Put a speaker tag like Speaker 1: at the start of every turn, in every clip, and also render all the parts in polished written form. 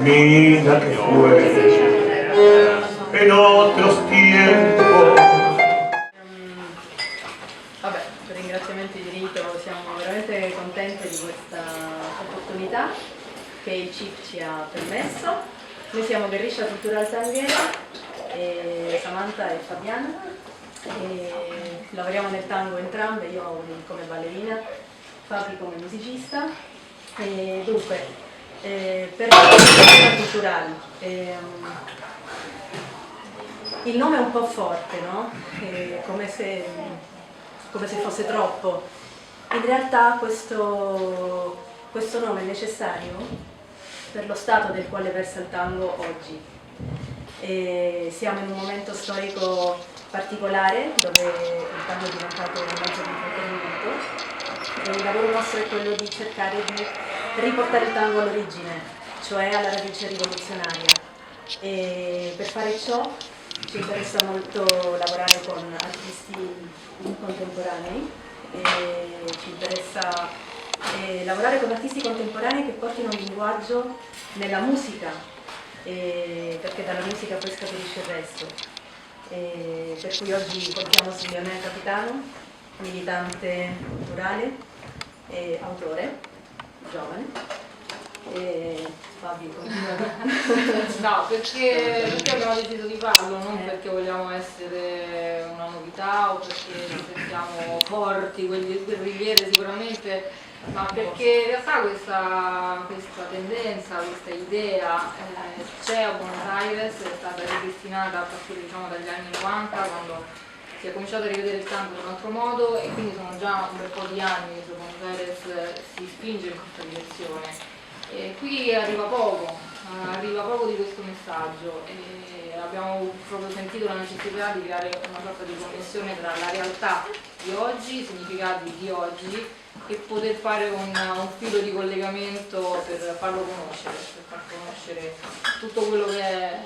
Speaker 1: Mina que fue en otros tiempos.
Speaker 2: Vabbè, per ringraziamenti di rito siamo veramente contenti di questa opportunità che il CIP ci ha permesso. Noi siamo Guerriglia Cultural Tanghera, Samantha e Fabiana, e lavoriamo nel tango entrambe, io come ballerina, Fabi come musicista. E dunque, per la Guerriglia Cultural, il nome è un po' forte, no? Come se fosse troppo. In realtà questo nome è necessario per lo stato del quale versa il tango oggi. Siamo in un momento storico particolare dove il tango è diventato un mezzo di intrattenimento e il lavoro nostro è quello di cercare di riportare il tango all'origine, cioè alla radice rivoluzionaria. E per fare ciò ci interessa molto lavorare con artisti contemporanei, ci interessa lavorare con artisti contemporanei che portino un linguaggio nella musica, perché dalla musica poi scaturisce il resto. Per cui oggi portiamo su Lionel Capitano, militante culturale e autore, giovane. Fabi,
Speaker 3: no, perché abbiamo deciso di farlo, non perché vogliamo essere una novità o perché ci sentiamo forti, quelli guerrigliere sicuramente, ma perché in realtà questa tendenza, questa idea c'è a Buenos Aires, è stata ripristinata a partire dagli anni 90, quando si è cominciato a rivedere il tango in un altro modo, e quindi sono già un bel po' di anni che Buenos Aires si spinge in questa direzione. E qui arriva poco di questo messaggio, e abbiamo proprio sentito la necessità di creare una sorta di connessione tra la realtà di oggi, i significati di oggi, e poter fare un filo di collegamento per farlo conoscere, per far conoscere tutto quello che è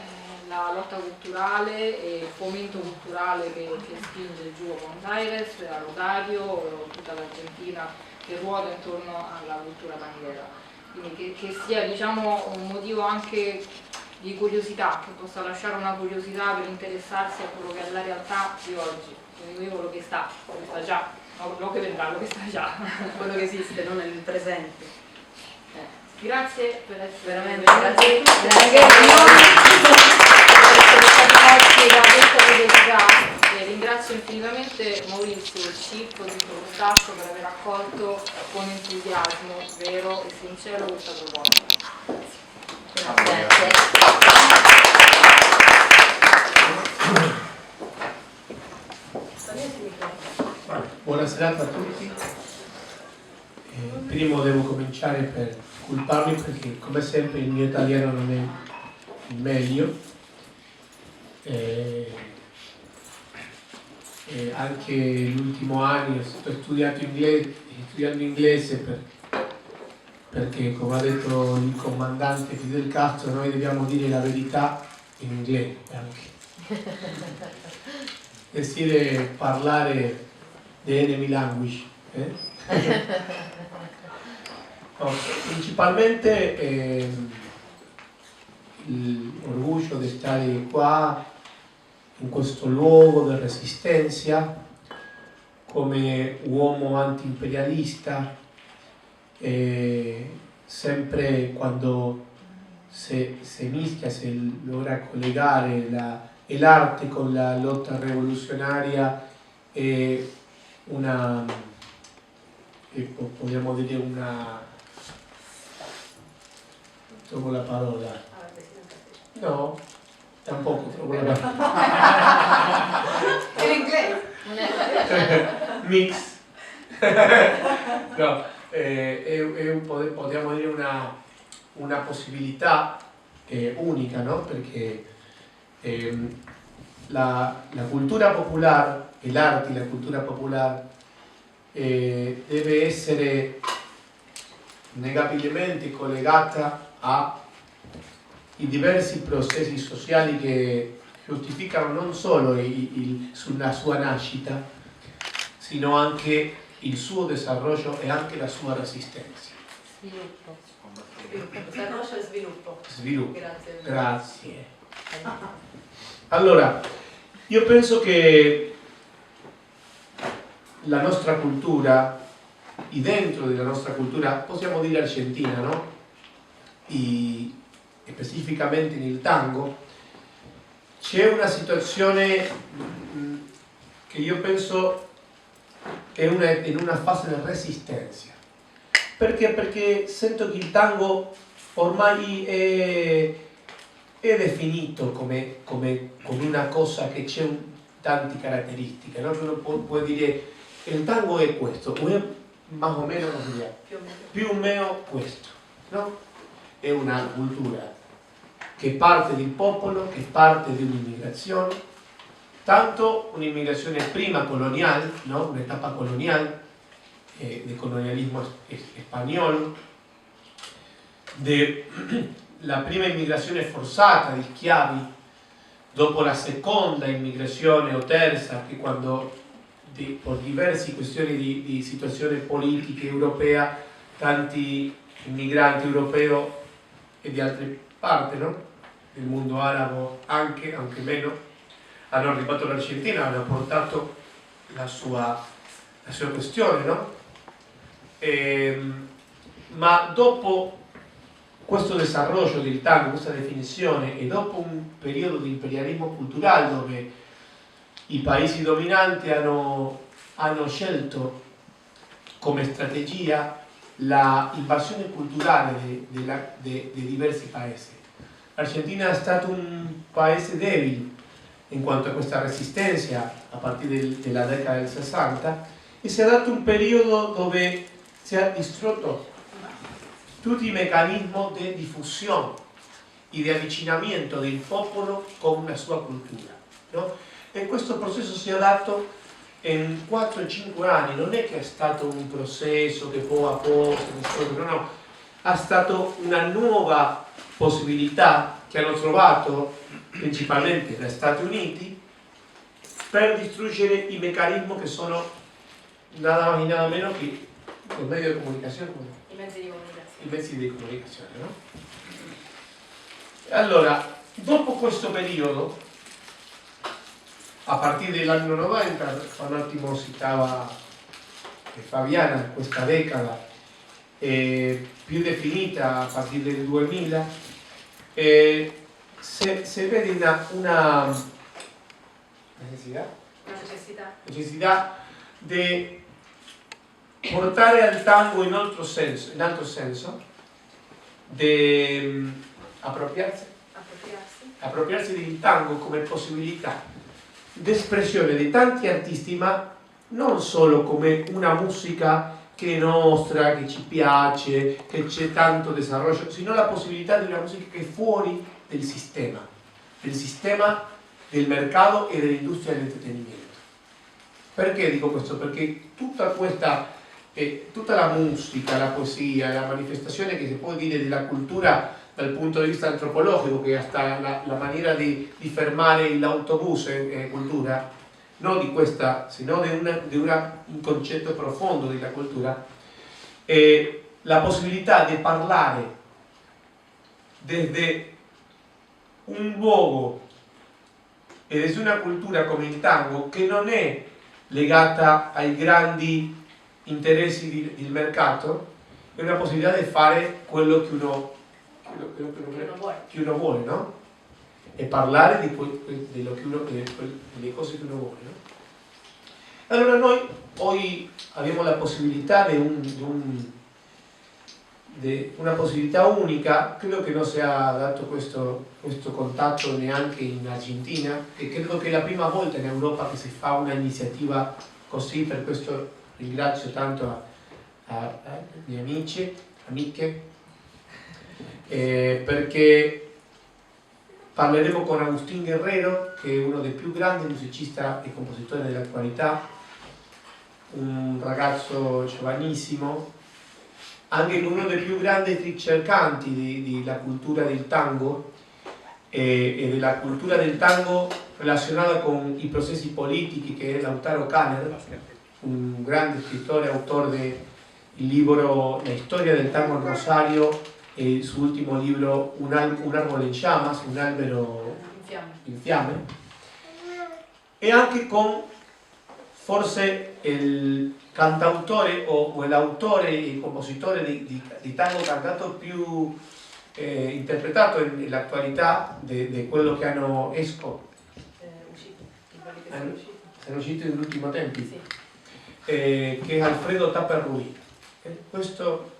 Speaker 3: la lotta culturale e il fomento culturale che spinge giù a Buenos Aires, a Rosario, tutta l'Argentina che ruota intorno alla cultura tanghera. Quindi che sia un motivo anche di curiosità, che possa lasciare una curiosità per interessarsi a quello che è la realtà di oggi, quindi quello che sta già, non che vendrà, quello che sta già,
Speaker 2: quello che esiste, non nel presente.
Speaker 3: Grazie per essere
Speaker 2: veramente grazie
Speaker 3: per essere stati da questa curiosità. Ringrazio infinitamente Maurizio, il CIP, tutto lo staff per aver accolto con entusiasmo vero e sincero questa proposta.
Speaker 2: Grazie.
Speaker 4: Buona serata a tutti. Primo devo cominciare per culparmi perché come sempre il mio italiano non è il meglio. Anche l'ultimo anno sto studiando inglese perché, come ha detto il comandante Fidel Castro, noi dobbiamo dire la verità in inglese anche. Decidere parlare the enemy language. No, principalmente l'orgoglio di stare qua in questo luogo di resistenza come uomo anti-imperialista, sempre quando si mischia, si logra collegare l'arte con la lotta rivoluzionaria e possiamo dire trovo la parola, no? Tampoco trovo la parola.
Speaker 3: In inglese?
Speaker 4: Mix. No, potremmo dire una possibilità unica, no? Perché la cultura popolare e l'arte e la cultura popolare deve essere negabilmente collegata ai diversi processi sociali che giustificano non solo la sua nascita, sino anche il suo desarrollo e anche la sua resistenza.
Speaker 3: Sviluppo.
Speaker 2: Desarrollo e sviluppo.
Speaker 4: Sviluppo.
Speaker 2: Grazie.
Speaker 4: Grazie. Allora, io penso che la nostra cultura, y dentro della nostra cultura, possiamo dire argentina, no? E specificamente nel tango, c'è una situazione che io penso è in una fase di resistenza. Perché? Perché sento che il tango ormai è definito come una cosa che c'è tante caratteristiche, no? Uno può dire il tango è questo, o è más o meno più o meno questo, no? È una cultura che parte del popolo, che parte di un'immigrazione, tanto un'immigrazione prima colonial, no? Un'etapa colonial, del colonialismo spagnolo, della prima immigrazione forzata di schiavi, dopo la seconda immigrazione o terza, che quando por diverse questioni di situazione politica europea, tanti immigranti europei e di altre parti, no? Del mondo arabo anche meno, hanno arrivato all'Argentina, hanno portato la sua questione, no? Ma dopo questo desarrollo del tango, questa definizione, e dopo un periodo di imperialismo culturale dove i paesi dominanti hanno scelto come strategia la invasione culturale di diversi paesi. L'Argentina è stato un paese debole in quanto a questa resistenza a partire della década del 60 e si è dato un periodo dove si è distrutto tutti i meccanismi di diffusione e di avvicinamento del popolo con la sua cultura, no? E questo processo si è dato in 4-5 anni, non è che è stato un processo che poco a poco, no, è stata una nuova possibilità che hanno trovato principalmente negli Stati Uniti per distruggere i meccanismi che sono nada más y nada meno che i mezzi di comunicazione.
Speaker 2: I mezzi di comunicazione.
Speaker 4: I mezzi di comunicazione, no? Allora, dopo questo periodo, a partire dell'anno 90, un attimo citava Fabiana, questa decada più definita a partire del 2000, se vede una necessità di portare al tango in altro senso, di appropriarsi del tango come possibilità di espressione di tanti artisti, ma non solo come una musica che è nostra, che ci piace, che c'è tanto desarrollo, sino la possibilità di una musica che è fuori del sistema del mercato e dell'industria dell'intrattenimento. Perché dico questo? Perché tutta la musica, la poesia, la manifestazione che si può dire della cultura dal punto di vista antropologico, che hasta la maniera di fermare l'autobus è cultura, non di questa, sino di un concetto profondo della cultura, la possibilità di parlare desde un luogo e desde una cultura come il tango, che non è legata ai grandi interessi del mercato, è una possibilità di fare quello che uno vuole, no? E parlare delle cose che uno vuole, no? Allora noi oggi abbiamo la possibilità di una possibilità unica. Credo che non sia dato questo contatto neanche in Argentina, e credo che è la prima volta in Europa che si fa una iniziativa così. Per questo ringrazio tanto a miei amiche, perché parleremo con Agustín Guerrero, che è uno dei più grandi musicisti e compositori dell'attualità, un ragazzo giovanissimo, anche uno dei più grandi ricercanti della cultura del tango e della cultura del tango relazionata con i processi politici, che è Lautaro Kanner, un grande scrittore, autore il libro La storia del tango en Rosario e il suo ultimo libro Un árbol en llamas, un albero in fiamme, e anche con forse il cantautore o l'autore e il compositore di tango cantato più interpretato nell'attualità di quello che hanno esco. Sono usciti nell'ultimo tempo,
Speaker 2: Sì.
Speaker 4: che è Alfredo Taperrui. Questo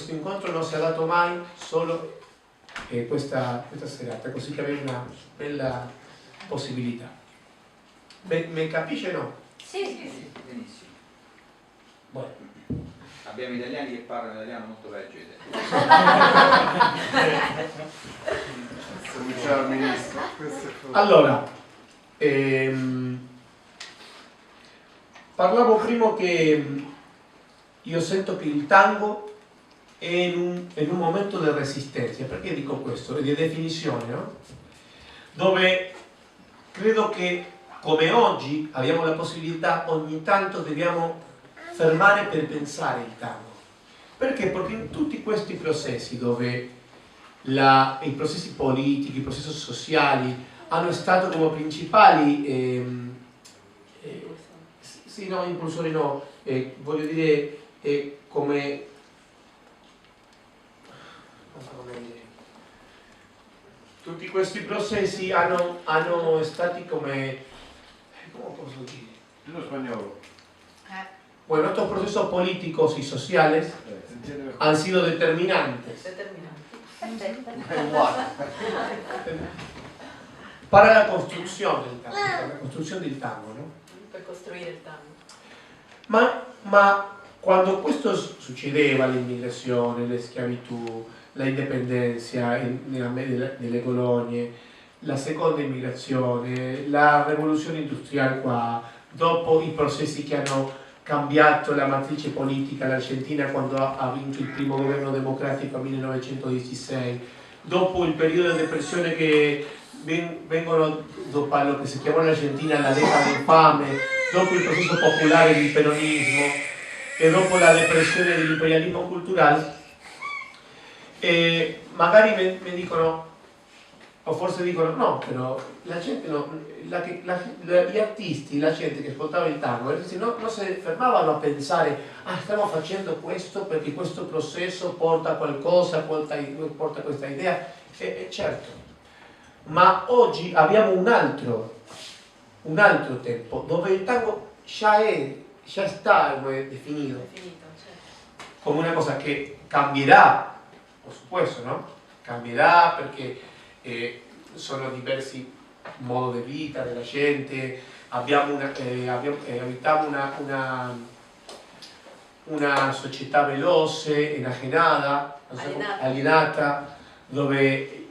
Speaker 4: incontro non si è dato mai, solo questa serata, così che avete una bella possibilità. Mi capisce no?
Speaker 2: Sì.
Speaker 3: Benissimo.
Speaker 4: Bueno.
Speaker 3: Abbiamo italiani che parlano italiano molto peggio di te.
Speaker 5: Ciao Ministro.
Speaker 4: Allora, parlavo prima che io sento che il tango è in un momento di resistenza. Perché dico questo? È di definizione, no? Dove credo che come oggi abbiamo la possibilità, ogni tanto dobbiamo fermare per pensare il tango. Perché? Perché in tutti questi processi dove i processi politici, i processi sociali hanno stato come principali impulsori no, voglio dire come tutti questi processi hanno stati come posso dire?
Speaker 5: Lo spagnolo.
Speaker 4: Bueno, estos procesos políticos y sociales han sido determinantes para la construcción del tango, ¿no?
Speaker 2: Per costruire il tango.
Speaker 4: Ma quando questo succedeva, l'immigrazione, la schiavitù, la indipendenza nelle colonie, la seconda immigrazione, la rivoluzione industriale qua, dopo i processi che hanno cambiato la matrice politica all'Argentina quando ha vinto il primo governo democratico nel 1916, dopo il periodo di depressione che vengono dopo quello che si chiamò in Argentina la década infame, dopo il processo popolare del peronismo e dopo la depressione dell'imperialismo culturale, magari mi dicono, o forse dicono no, però la gente gli artisti, la gente che ascoltava il tango non si fermavano a pensare stiamo facendo questo perché questo processo porta a qualcosa, porta questa idea, certo, ma oggi abbiamo un altro tempo dove il tango già sta definito
Speaker 2: Certo.
Speaker 4: come una cosa che cambierà, por supuesto, no? Cambierà perché sono diversi modi di vita della gente, abitiamo una società veloce, enajenata, alienata, dove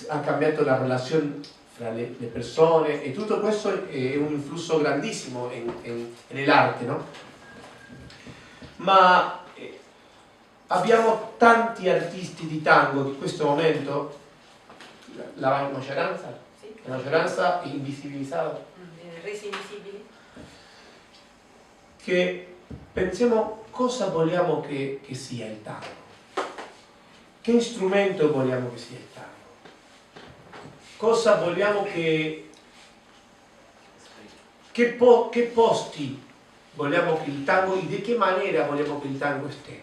Speaker 4: ha cambiato la relazione fra le persone e tutto questo è un influsso grandissimo nell'arte, no? Ma abbiamo tanti artisti di tango in questo momento, la maggioranza è invisibilizzata,
Speaker 2: Resi invisibili.
Speaker 4: che pensiamo cosa vogliamo che sia il tango, che strumento vogliamo che sia il tango, cosa vogliamo che posti vogliamo che il tango e di che maniera vogliamo che il tango stia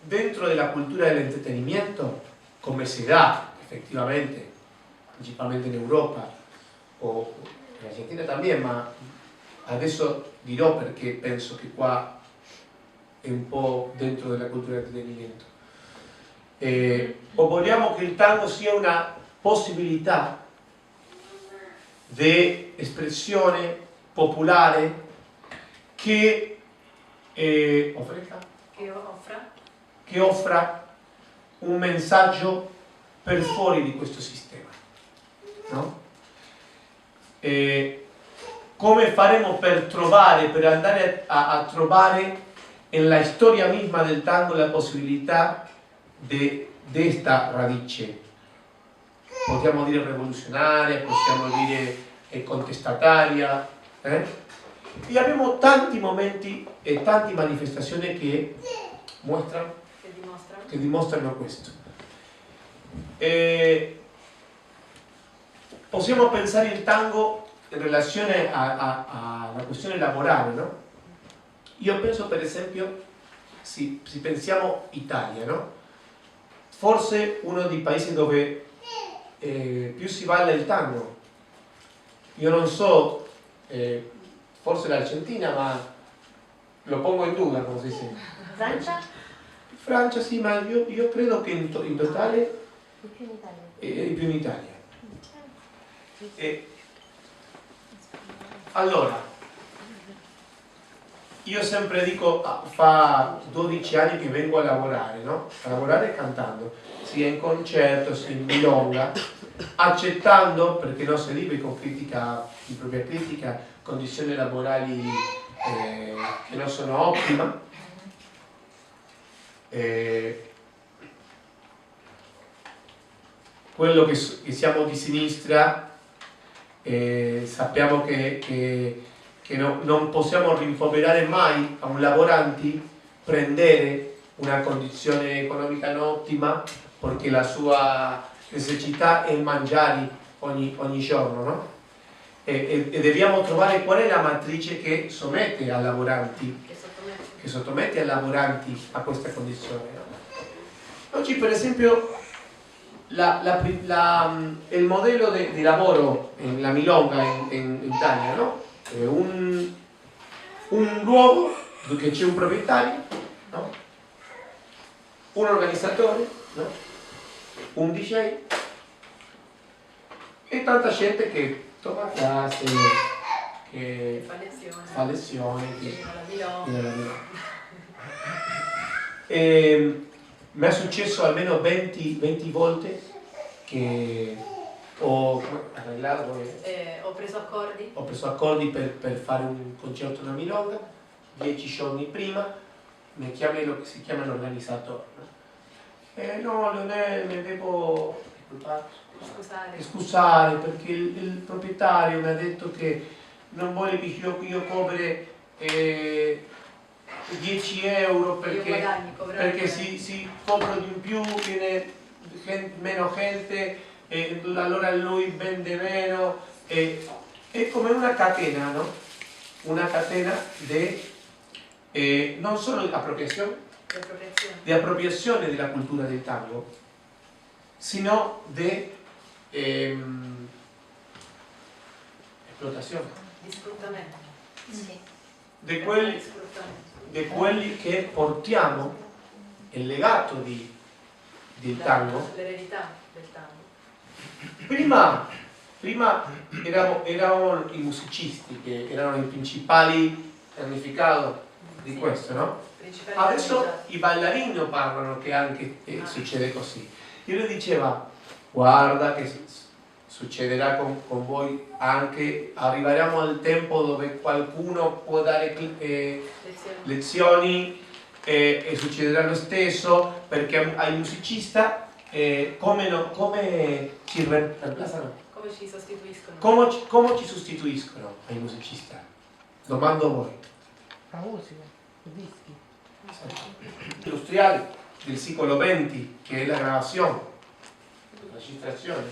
Speaker 4: dentro della cultura dell'intrattenimento, come si dà effettivamente principalmente in Europa o in Argentina también, ma adesso dirò perché penso che qua è un po' dentro della cultura dell'intrattenimento. O vogliamo che il tango sia una possibilità di espressione popolare che offra un messaggio per fuori di questo sistema, no? Come faremo per andare a trovare nella storia misma del tango la possibilità di questa radice, possiamo dire rivoluzionaria, possiamo dire contestataria, E abbiamo tanti momenti e tante manifestazioni che mostrano, che dimostrano questo. Possiamo pensare il tango in relazione alla questione laborale, no? Io penso per esempio, se pensiamo Italia, no? Forse uno dei paesi dove più si balla il tango. Io non so, forse l'Argentina, ma lo pongo in duda, come si dice.
Speaker 2: Francia?
Speaker 4: Francia sì, ma io credo che in totale
Speaker 2: Di più in Italia.
Speaker 4: è di più in Italia. Allora, io sempre dico, fa 12 anni che vengo a lavorare, no? A lavorare cantando, sia in concerto, sia in milonga, accettando, perché non si vive con critica, in propria critica, condizioni laborali che non sono ottime. Quello che siamo di sinistra sappiamo che non possiamo rimproverare mai a un lavorante prendere una condizione economica non ottima perché la sua necessità è mangiare ogni giorno, no? E dobbiamo trovare qual è la matrice che sommette ai lavoranti, che sottomette ai lavoranti a questa condizione, no? Oggi per esempio il modello di lavoro nella milonga in Italia, no? È un luogo dove c'è un proprietario, no? Un organizzatore, no? Un DJ e tanta gente che toma classe, che fa lezioni, che viene alla milonga. Mi è successo almeno 20 volte che ho preso accordi per fare un concerto una milonga, 10 giorni prima mi chiama lo che si chiama l'organizzatore. No, Leonel, mi devo scusare perché il proprietario mi ha detto che non vuole che io copre 10 euro perché si coprono di più, viene meno gente, allora lui vende meno. È come una catena, no? Una catena di non solo di appropriazione della cultura del tango, sino di esplotazione.
Speaker 2: Di sfruttamento. Sì.
Speaker 4: Di quelli che portiamo il legato del tango.
Speaker 2: L'eredità del tango.
Speaker 4: Prima erano i musicisti che erano i principali significati di questo, no? Adesso i ballerini parlano che anche succede così. Io le diceva, guarda che succederà con voi anche, arriveremo al tempo dove qualcuno può dare lezioni e succederà lo stesso perché ai musicisti come ci reemplazzano?
Speaker 2: Come ci sostituiscono?
Speaker 4: Come ci sostituiscono ai musicisti? Domando a voi.
Speaker 6: La musica, i dischi.
Speaker 4: Industriali del secolo XX, che è la grabazione, la registrazione,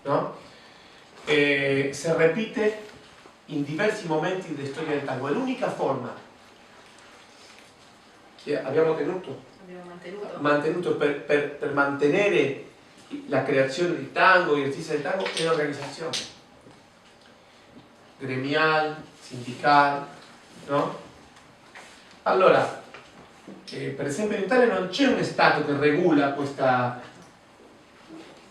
Speaker 4: no? Si ripete in diversi momenti della storia del tango. È l'unica forma che abbiamo mantenuto per mantenere la creazione di tango, gli artisti del tango è l'organizzazione gremiale, sindicale, no? Allora, per esempio in Italia non c'è un Stato che regola questa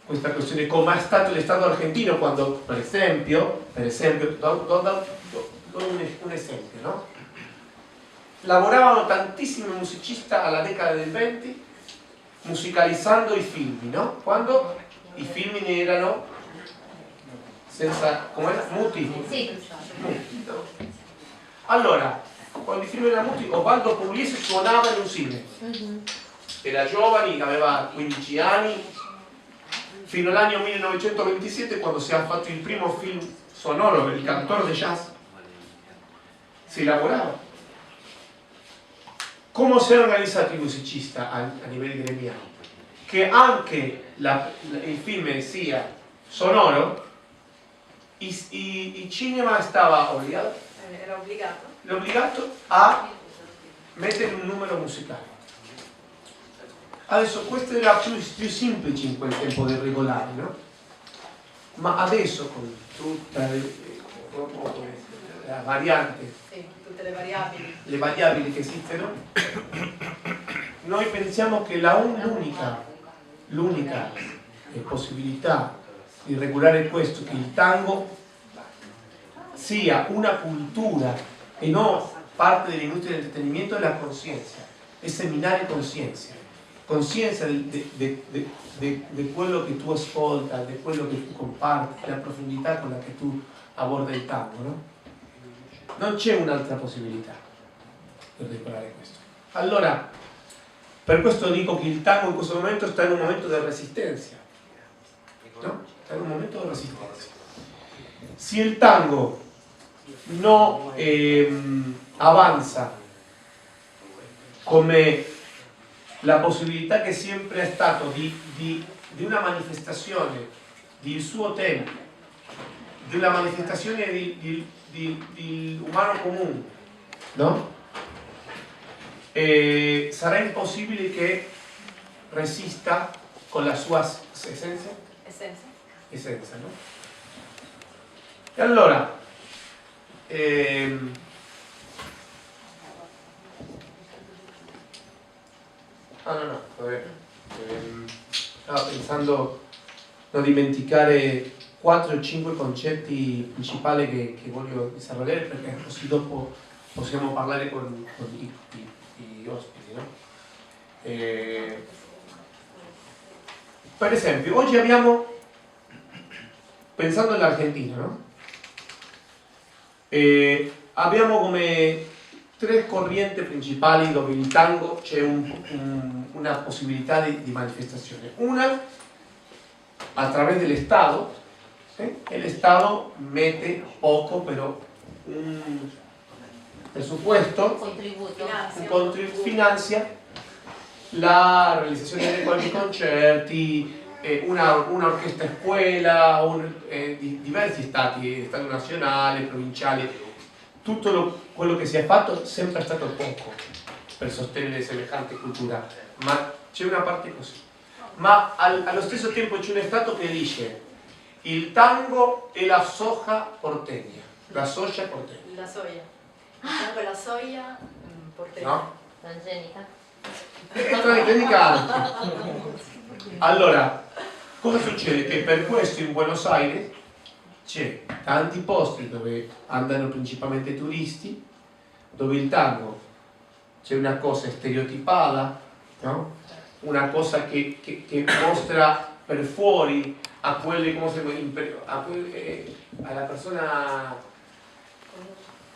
Speaker 4: questione, come è stato lo Stato argentino quando, per esempio do un esempio, no? Lavoravano tantissimi musicisti alla década del 20 musicalizzando i film, no? Quando i film erano senza, come era? Muti?
Speaker 2: Sì.
Speaker 4: Muti, no? Allora, quando i film erano muti, Osvaldo Pugliese suonava in un cine. Era giovane, aveva 15 anni, fino all'anno 1927 quando si è fatto il primo film sonoro, Il cantore de jazz. si lavorava. Come si è organizzato il musicista a livello gremiano? Che anche il film sia sonoro, il cinema stava
Speaker 2: Era
Speaker 4: obbligato a mettere un numero musicale. Adesso questo era più semplice in quel tempo del regolare, no? Ma adesso con tutta la variante,
Speaker 2: tutte le
Speaker 4: variabili che esistono, noi pensiamo che l'unica possibilità di regolare questo, che il tango sia una cultura e non parte dell'industria dell'intrattenimento, è la coscienza, è seminare coscienza di quello che tu ascolta, di quello che tu comparti, della profondità con la che tu aborda il tango, no? Non c'è un'altra possibilità per regolare questo. Allora, per questo dico che il tango in questo momento sta in un momento di resistenza, no? Sta in un momento di resistenza. Se il tango no avanza come la possibilità che sempre è stato di una manifestazione del suo tempo, di una manifestazione di umano comune, no? Sarà impossibile che resista con la sua essenza, no? E allora stavo pensando non dimenticare 4 o 5 concetti principali che voglio disarollare, perché così dopo possiamo parlare con gli ospiti, no? Per esempio, oggi abbiamo, pensando all'Argentina, no? Abbiamo come 3 corrienti principali dove il tango c'è una possibilità di manifestazione. Una a través del Estado, ¿sí? El Estado mete poco, pero un presupuesto, financia la realizzazione di qualche concerti, una orchestra escuela, diversi stati nazionali, provinciali. Tutto quello che si è fatto è sempre stato poco per sostenere semejante cultura, ma c'è una parte così. Ma allo stesso tempo c'è un Stato che dice il tango e la soja porteña. La soja porteña.
Speaker 2: La soia. Il tango e la soia porteña.
Speaker 4: No?
Speaker 6: Transgenica.
Speaker 4: Transgenica. Allora, cosa succede? Che per questo in Buenos Aires c'è tanti posti dove andano principalmente turisti, dove il tango c'è una cosa stereotipata, no? Una cosa che mostra per fuori a quelle, come si chiama, alla persona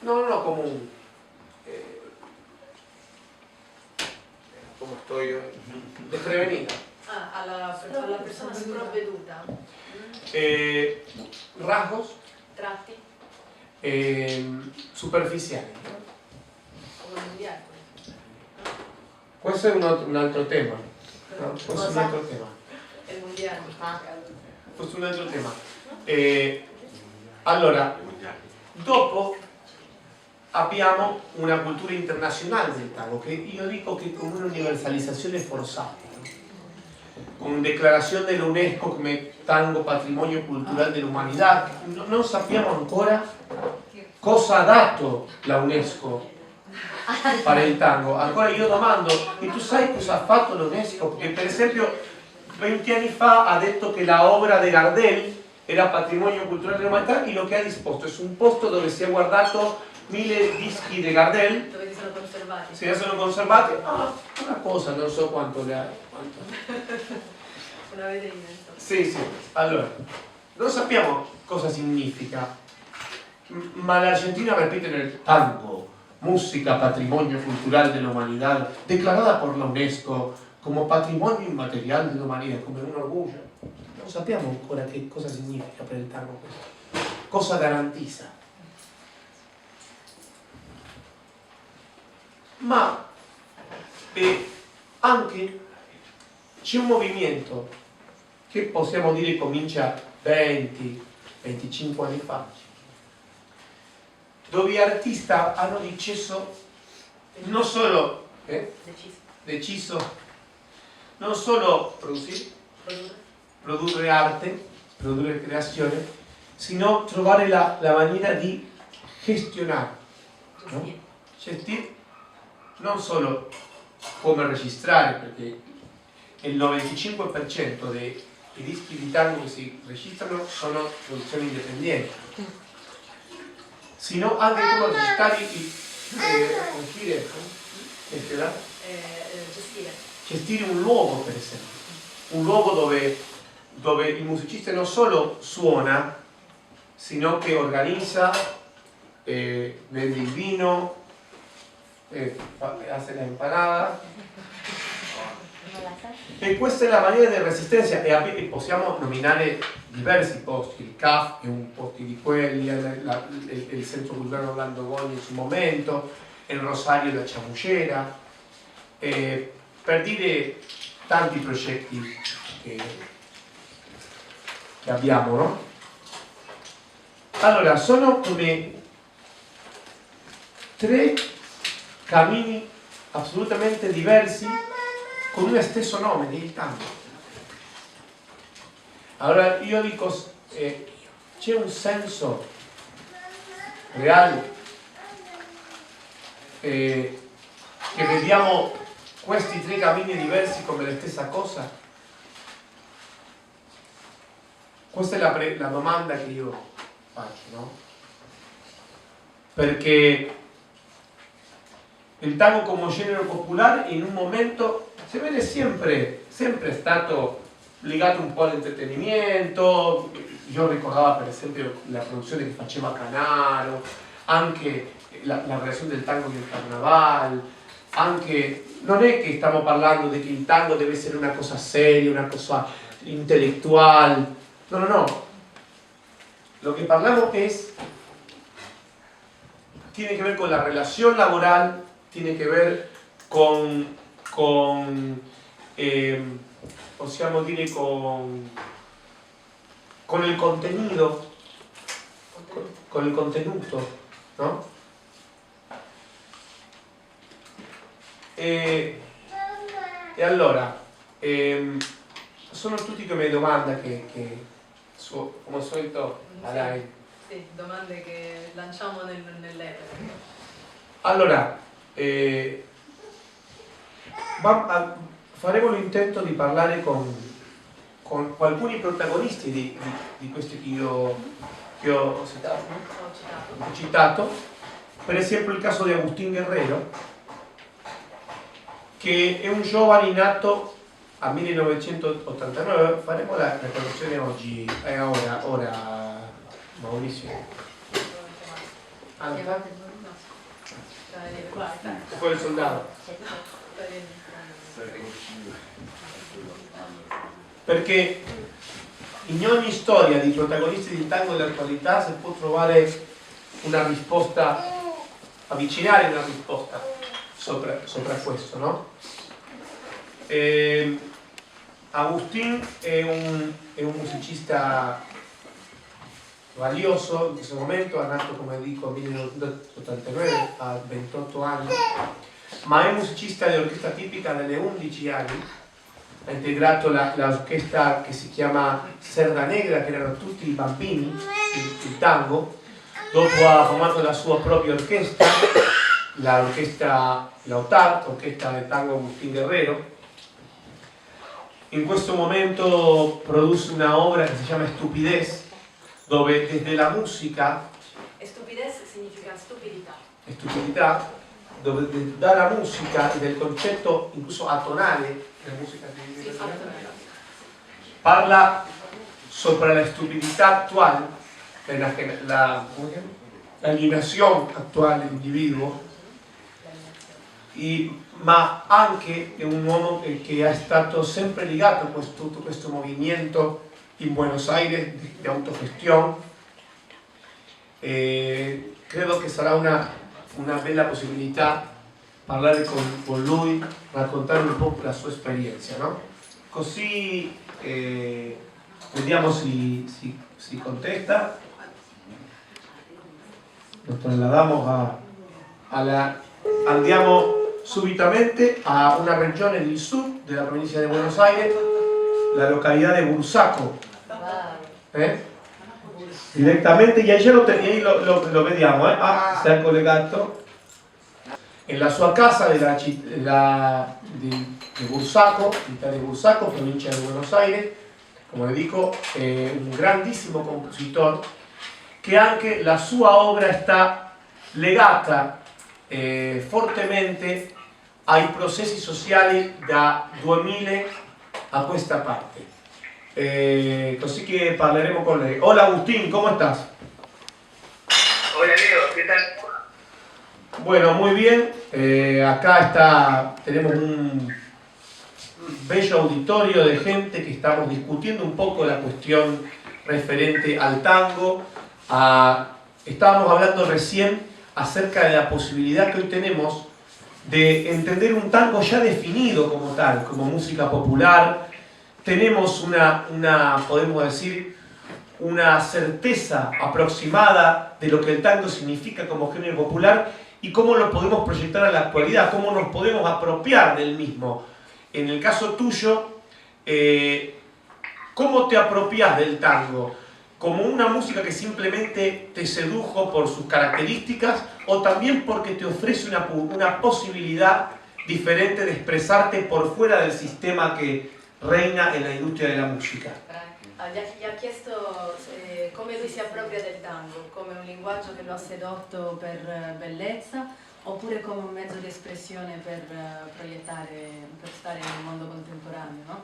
Speaker 4: no comune, come sto io, desprevenita,
Speaker 2: alla persona sprovveduta,
Speaker 4: rasgos
Speaker 2: tratti
Speaker 4: superficiali.
Speaker 2: come mondiale.
Speaker 4: Questo è un altro tema, no? Questo è un altro tema.
Speaker 2: È il mondiale.
Speaker 4: Questo è un altro tema. Allora, dopo abbiamo una cultura internazionale del tango, che io dico che con un'universalizzazione forzata, con declarazione dell'UNESCO come tango patrimonio culturale dell'umanità. Non sappiamo ancora cosa ha dato la UNESCO per il tango. Ancora io domando, e tu sai cosa ha fatto l'UNESCO? Perché per esempio 20 anni fa ha detto che la opera di Gardel era patrimonio culturale dell'umanità, e lo che ha disposto è un posto dove si è guardato 1000 dischi di Gardel,
Speaker 2: Dove si sono conservati?
Speaker 4: se sono conservati, una cosa, non so quanto le ha.
Speaker 2: Una vede inventato.
Speaker 4: Sì, allora, non sappiamo cosa significa, ma l'Argentina repite nel tango, música patrimonio cultural de la humanidad, declarada por la UNESCO come patrimonio immateriale dell'umanità, come un orgoglio. Non sappiamo ancora che cosa significa per il tango questo, cosa garantiza. ma anche c'è un movimento che possiamo dire comincia 20-25 anni fa, dove gli artisti hanno non solo deciso non solo produrre arte, produrre creazione, sino trovare la maniera di gestionare, no? Gestire non solo come registrare, perché il 95% dei dischi di tango che si registrano sono produzioni indipendenti, sino anche come registrare gestire un luogo, per esempio, un luogo dove il musicista non solo suona, sino che organizza, vende il vino, hace la empanada. E questa è la maniera di resistenza, e possiamo nominare diversi posti. Il CAF è un posto di quelli, il Centro Culturale Orlando Gogni in suo momento, il Rosario la Chamuchera, per dire tanti progetti che abbiamo, no? Allora, sono come 3 cammini assolutamente diversi con lo stesso nome, il tango. Allora io dico, c'è un senso reale che vediamo questi 3 cammini diversi come la stessa cosa? Questa è la domanda che io faccio, no? Perché il tango come genere popolare in un momento si vede sempre stato legato un po' all'intrattenimento. Io ricordavo per esempio la produzione che faceva Canaro, anche la creazione del tango del carnaval, anche non è che stiamo parlando di che il tango deve essere una cosa seria, una cosa intellettual, no. Lo que hablamos tiene que ver con la relación laboral, tiene que ver possiamo dire con il contenuto, no? E allora, sono tutti come domande che come al solito a lei.
Speaker 2: Sì, domande che lanciamo nell'etere.
Speaker 4: Allora, faremo l'intento di parlare con alcuni protagonisti di questi che ho citato. Per esempio il caso di Agustín Guerrero, che è un giovane nato a 1989. Faremo la riproduzione oggi, ora Maurizio. Poi il soldato. Perché in ogni storia di protagonisti di tango dell'attualità si può trovare una risposta, avvicinare una risposta sopra questo, no? Agustín è un musicista valioso in questo momento, ha nato come dico nel 1989, ha 28 anni, ma è un musicista di orchestra tipica dalle 11 anni. Ha integrato l'orchestra che si chiama Cerda Negra, che erano tutti i bambini, il tango. Dopo ha formato la sua propria orchestra, l'orchestra Lautaro, orchestra del tango Agustín Guerrero. In questo momento produce una obra che si chiama Estupidez, dove desde la musica,
Speaker 2: Estupidez significa stupidità.
Speaker 4: Stupidità, dove dalla musica e del concetto incluso atonale, la musica parla sopra la stupidità attuale, l'alienazione attuale dell'individuo, ma anche è un uomo che è stato sempre legato a tutto questo movimento in Buenos Aires di autogestione. Credo che sarà una bella possibilità parlare con lui, raccontare un po' la sua esperienza, no? Così vediamo si contesta. Nos trasladamos andiamo subitamente a una regione del sud della provincia di Buenos Aires, la località di Bursaco. Direttamente, y ahí lo vediamo, si è collegato. En la sua casa di Bursaco, città di Bursaco, provincia di Buenos Aires, come le dico, un grandissimo compositor che anche la sua opera sta legata fortemente ai processi sociali da 2000 a questa parte. Così che parleremo con lei. Hola Agustín, ¿cómo estás?
Speaker 7: Hola Leo, ¿qué tal?
Speaker 4: Bueno, muy bien. Acá tenemos un bello auditorio de gente que estamos discutiendo un poco la cuestión referente al tango. Estábamos hablando recién acerca de la posibilidad que hoy tenemos de entender un tango ya definido como tal, como música popular. Tenemos podemos decir, una certeza aproximada de lo que el tango significa como género popular y cómo lo podemos proyectar a la actualidad, cómo nos podemos apropiar del mismo. En el caso tuyo, ¿cómo te apropias del tango? ¿Como una música que simplemente te sedujo por sus características o también porque te ofrece una posibilidad diferente de expresarte por fuera del sistema que reina en la industria de la música?
Speaker 2: Gli ha chiesto come lui si appropria del tango, come un linguaggio che lo ha sedotto per bellezza oppure come un mezzo di espressione per proiettare, per stare nel mondo contemporaneo, no?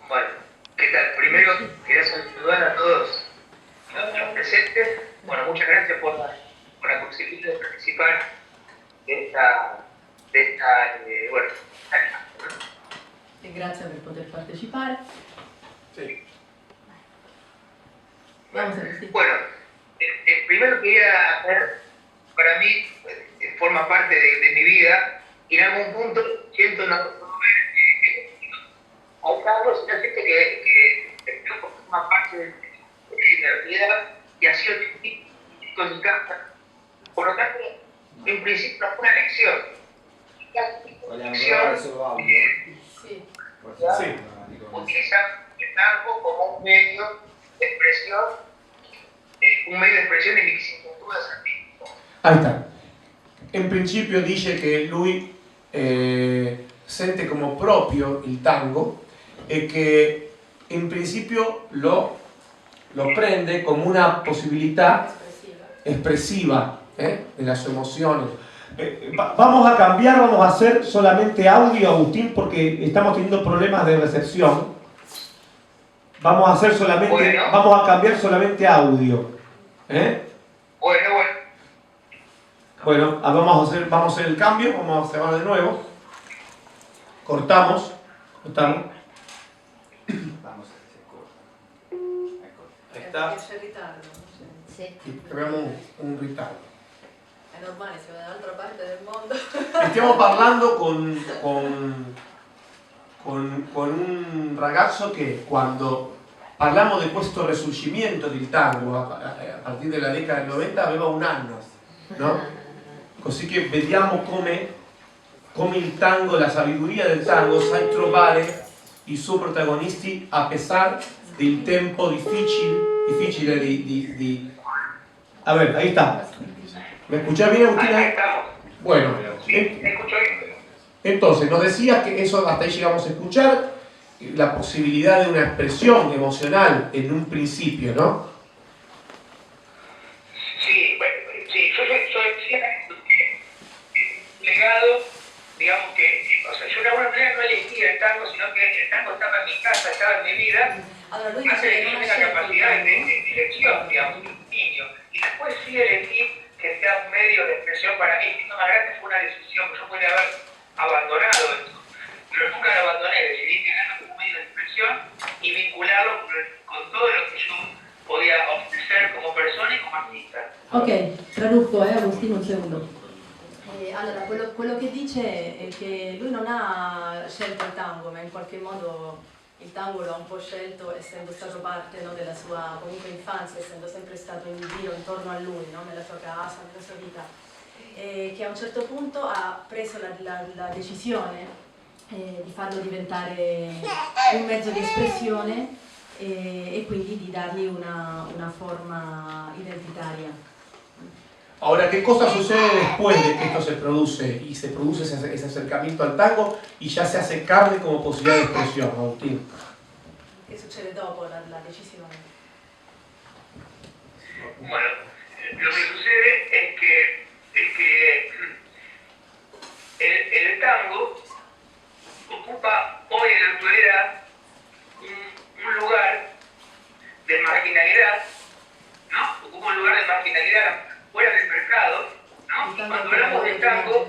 Speaker 7: Bueno, ¿qué tal? Primero quería saludar a todos los presentes. Bueno, muchas gracias por la posibilidad de participar de esta bueno,
Speaker 2: E grazie per poter partecipare.
Speaker 4: Sí.
Speaker 2: Vamos a ver.
Speaker 7: Bueno, primero quería hacer, para mí, forma parte de mi vida y en algún punto siento no al tango, sino siento que forma parte de mi realidad y ha sido con mi casa. Por lo tanto, en principio no fue una elección.
Speaker 2: Sì.
Speaker 4: Sí.
Speaker 7: Utilizar el tango como un medio de expresión de mis inquietudes artísticas.
Speaker 4: Ahí está. In principio dice che lui sente come proprio il tango e che in principio lo prende come una possibilità expresiva de las emociones. Vamos a cambiar, vamos a hacer solamente audio, Agustín, porque estamos teniendo problemas de recepción. Vamos a hacer solamente,
Speaker 7: bueno.
Speaker 4: Vamos a cambiar solamente audio.
Speaker 7: Bueno.
Speaker 4: Bueno, vamos a hacer el cambio, vamos a hacerlo de nuevo. Cortamos. Ahí está.
Speaker 2: C'è ritardo. Sì.
Speaker 4: Y creamos un ritardo.
Speaker 2: È normale, siamo dall'altra parte del mondo.
Speaker 4: Stiamo parlando con un ragazzo che quando parliamo di questo risurgimento del tango a partire dalla década del 90 aveva un anno, no? Così che vediamo come il tango, la sabiduria del tango sa trovare i suoi protagonisti a pesar del tempo difficile di... A ver, ahí está. ¿Me escuchás bien, Agustín?
Speaker 7: Ahí estamos.
Speaker 4: Bueno,
Speaker 7: Sí, me escucho bien.
Speaker 4: entonces nos decías que eso hasta ahí llegamos a escuchar, la posibilidad de una expresión emocional en un principio, ¿no?
Speaker 7: Sí, bueno, sí, yo legado, digamos que, o sea, yo de alguna manera no elegí el tango, sino que el tango estaba en mi casa, estaba en mi vida,
Speaker 2: Allora lui
Speaker 7: hace
Speaker 2: dice
Speaker 7: que
Speaker 2: che
Speaker 7: yo
Speaker 2: non ha
Speaker 7: tenga
Speaker 2: scelto il
Speaker 7: capacidad de
Speaker 2: tango.
Speaker 7: elección, digamos, un niño. Y después sí elegí que sea un medio de expresión para mí. Siendo más grande fue una decisión que yo podría haber abandonado esto, pero nunca lo abandoné, decidí tenerlo como medio de expresión y vincularlo con todo lo que yo podía ofrecer como persona y como artista.
Speaker 2: Ok, traduco, Agostino, un secondo. Allora, quello che dice è che lui non ha scelto il tango, ma in qualche modo il tango lo ha un po' scelto essendo stato parte, no, della sua comunque infanzia, essendo sempre stato in giro intorno a lui, no, nella sua casa, nella sua vita, e che a un certo punto ha preso la decisione di farlo diventare un mezzo di espressione e quindi di dargli una forma identitaria.
Speaker 4: Ahora, ¿qué cosa sucede después de que esto se produce y se produce ese acercamiento al tango y ya se hace carne como posibilidad de expresión, Agustín?
Speaker 2: Che succede dopo la decisione?
Speaker 7: Bueno, lo que sucede es que el tango ocupa hoy en la actualidad un lugar de marginalidad, ¿no? Ocupa un lugar de marginalidad fuera del mercado, ¿no? Y cuando hablamos de tango,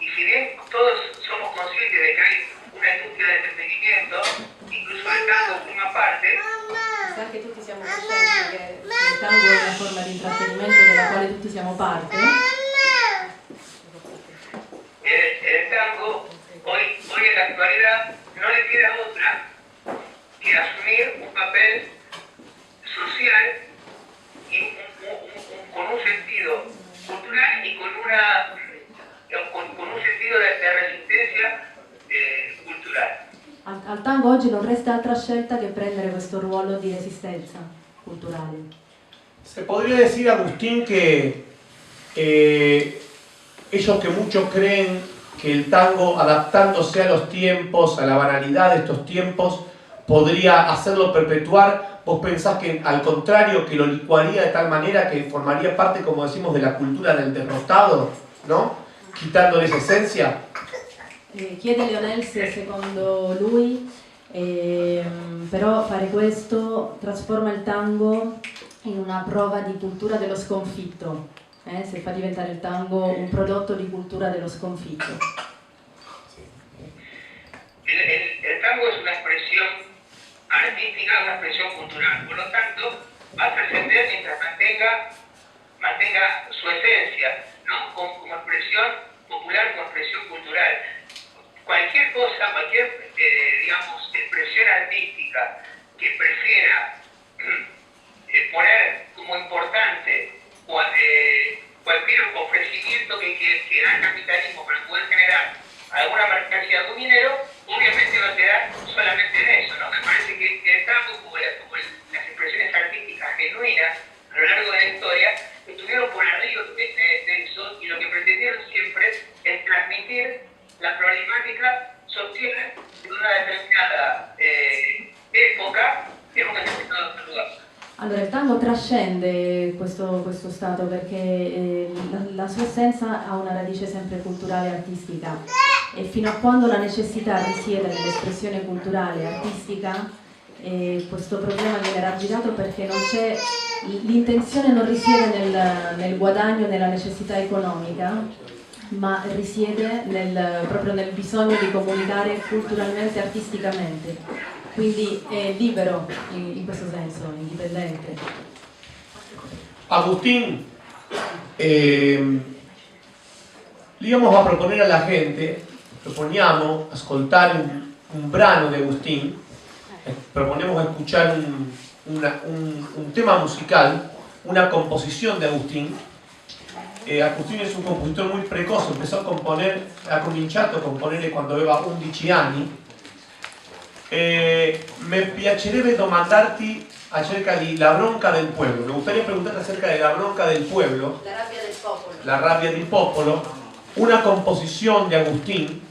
Speaker 7: y si bien todos somos conscientes de que hay una industria de entretenimiento, incluso el tango forma parte,
Speaker 2: se anche tutti siamo coscienti che il tango è una forma di intrattenimento della quale tutti siamo parte,
Speaker 7: el tango hoy en la actualidad no le queda otra que asumir un papel social y con un sentido cultural y con un sentido de resistencia cultural.
Speaker 2: al tango oggi non resta altra scelta che prendere questo ruolo di resistenza culturale.
Speaker 4: Se podría decir, Agustín, que ellos que muchos creen que el tango, adaptándose a los tiempos, a la banalidad de estos tiempos, podría hacerlo perpetuar, vos pensás que al contrario, que lo licuaría de tal manera que formaría parte, como decimos, de la cultura del derrotado, ¿no? Quitándole esa esencia.
Speaker 2: Chiede Lionel se secondo lui però fare questo trasforma il tango in una prova di cultura dello sconfitto, se fa diventare il tango un prodotto di cultura dello sconfitto.
Speaker 7: El tango es una expresión artística, una expresión cultural, por lo tanto va a trascender mientras mantenga su esencia, ¿no? Como expresión popular, como expresión cultural. Cualquier cosa, digamos, expresión artística que prefiera poner como importante cualquier ofrecimiento que da el capitalismo para poder generar alguna mercancía, algún dinero, obviamente va a quedar solamente en eso, ¿no? Me parece que el tango, como las expresiones artísticas genuinas a lo largo de la historia, estuvieron por arriba de eso, y lo que pretendieron siempre es transmitir la problemática social de una determinata epoca in un determinato luogo.
Speaker 2: Allora, il tango trascende questo stato perché la sua essenza ha una radice sempre culturale e artistica, e fino a quando la necessità risiede nell'espressione culturale e artistica, questo problema viene raggirato perché non c'è, l'intenzione non risiede nel guadagno, nella necessità economica, ma risiede proprio nel bisogno di comunicare culturalmente e artisticamente. Quindi è libero in questo senso, indipendente.
Speaker 4: Agustín, le íbamos a proponer a la gente, proponiamo ascoltare un brano de Agustín, proponemos escuchar un tema musical, una composición de Agustín. Agustín es un compositor muy precoce, empezó a componer, ha cominciato a componere quando aveva 11 anni. Me piacerebbe domandarti acerca di La bronca del pueblo. Me gustaría preguntarte acerca de La bronca del pueblo.
Speaker 2: La rabbia del popolo.
Speaker 4: La rabbia del popolo, una composizione di Agustín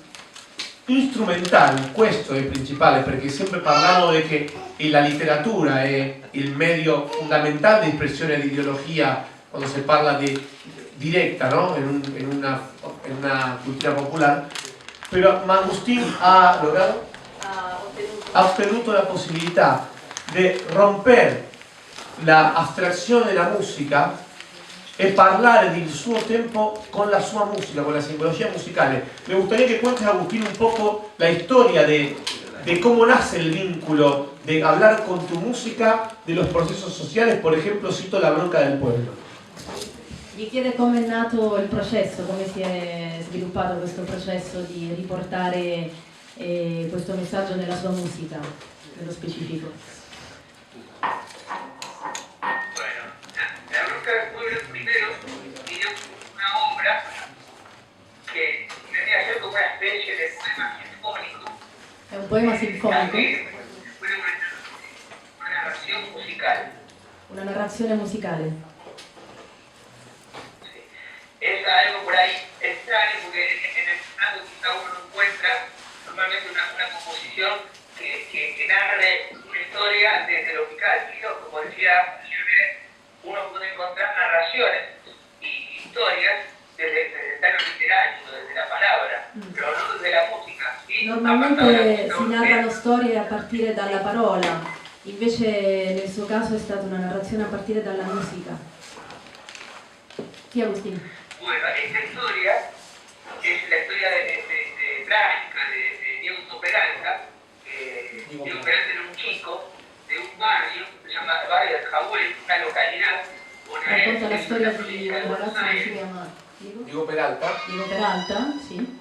Speaker 4: instrumental, questo è il principale, perché sempre parliamo di che la letteratura è il medio fondamentale di espressione di ideologia quando si parla di directa, ¿no? en una cultura popular, pero Agustín ha ottenuto la possibilità di rompere la astrazione della musica e parlare del suo tempo con la sua musica, con la simbologia musicale. Me gustaría que cuentes, Agustín, un poco la historia de cómo nace el vínculo de hablar con tu música, de los procesos sociales. Por ejemplo, cito La bronca del pueblo.
Speaker 8: Gli chiede come è nato il processo, come si è sviluppato questo processo di riportare questo messaggio nella sua musica, nello specifico.
Speaker 7: Bueno, la Bruja del Pueblo primero tiene una obra que vendría a ser como una especie de poema sinfónico,
Speaker 8: È un poema sinfonico,
Speaker 7: que fue una narración musical.
Speaker 8: una narrazione musicale.
Speaker 7: Sí. Es algo por ahí extraño porque en el canto quizá uno no encuentra normalmente una composición que narre una historia desde lo musical. Y como decía Lionel, uno puede encontrar narraciones y historias desde el plano literario, desde la palabra, pero no desde la música. ¿Sí?
Speaker 8: Normalmente si narrano storie a partire dalla parola, invece nel suo caso è stata una narrazione a partire dalla musica. Chi Agustín?
Speaker 7: Bueno, esta historia es la historia trágica de Diego Peralta. Diego Peralta era un chico de un barrio, se llama el barrio del Jahuel, una localidad.
Speaker 8: Racconta la storia di un ragazzo che si chiama
Speaker 4: Diego Peralta.
Speaker 8: Diego Peralta, sì.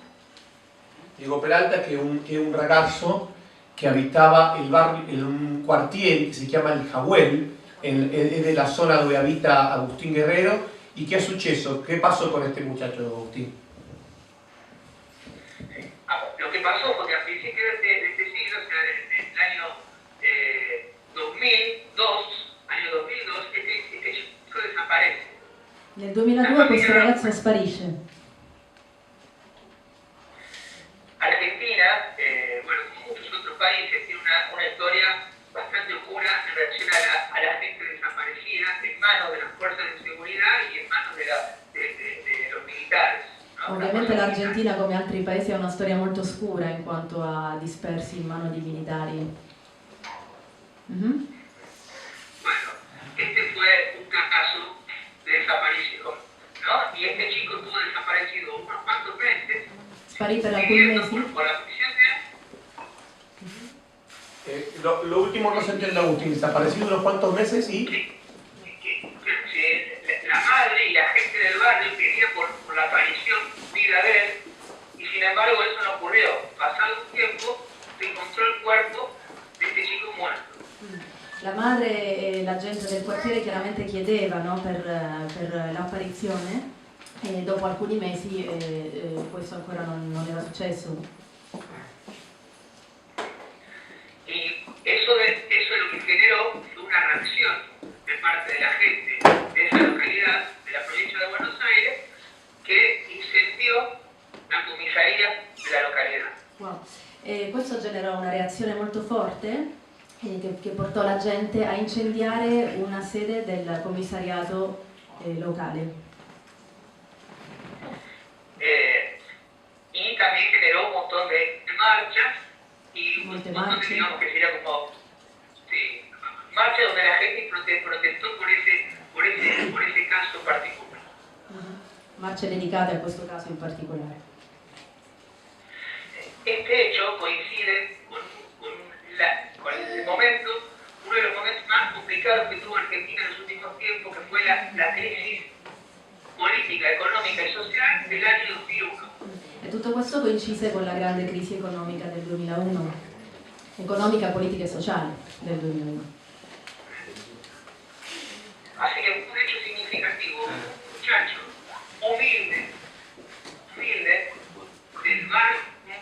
Speaker 4: Diego Peralta che è un ragazzo che abitava il barrio, in un quartiere che si chiama il Jahuel, è della zona dove abita Agustín Guerrero. ¿Y qué ha successo? ¿Qué pasó con este muchacho, Agustín?
Speaker 7: Lo que pasó fue que a principios de este siglo, o sea, del año 2002, este chico desaparece.
Speaker 8: Nel 2002 questo ragazzo sparisce.
Speaker 7: Argentina, bueno, como muchos otros países, tiene una historia bastante oscura en relación a la gente desaparecida en manos de las fuerzas de seguridad y en manos de los militares. ¿No?
Speaker 8: Ovviamente l'Argentina, come altri paesi, ha una storia molto scura in quanto a dispersi in mano di militari.
Speaker 7: Bueno, este fue un caso de desaparición, ¿no? Y este chico estuvo desaparecido unos cuantos meses.
Speaker 8: Sparì per alcuni mesi.
Speaker 7: Por la policía
Speaker 4: Lo último no se entiende, Agustín. Desaparecido unos cuantos meses y...
Speaker 7: la madre y la gente del barrio pedían por la aparición vida de él, y sin embargo eso no ocurrió. Pasado un tiempo se encontró el cuerpo de este chico muerto.
Speaker 8: La madre e la gente del quartiere chiaramente chiedevano per l'apparizione e dopo alcuni mesi questo ancora non era successo.
Speaker 7: Y eso es lo que generó una reacción de parte de la gente de esa localidad, de la provincia de Buenos Aires, que incendió la comisaría de la localidad.
Speaker 8: Wow. Questo generò una reazione molto forte che portò la gente a incendiare una sede del commissariato locale.
Speaker 7: Y también generó un montón de marchas y un
Speaker 8: Molte
Speaker 7: montón de,
Speaker 8: marce.
Speaker 7: digamos que sería como marchas donde la gente protestó por ese caso particular.
Speaker 8: Marce dedicate a questo caso in particolare.
Speaker 7: Este hecho coincide con el momento, uno de los momentos más complicados que tuvo Argentina en los últimos tiempos, que fue la crisis política, económica y social del año 2001.
Speaker 8: E tutto questo coincise con la grande crisi economica del 2001, economica, politica e sociale del 2001.
Speaker 7: Así que un hecho significativo, un muchacho humilde, un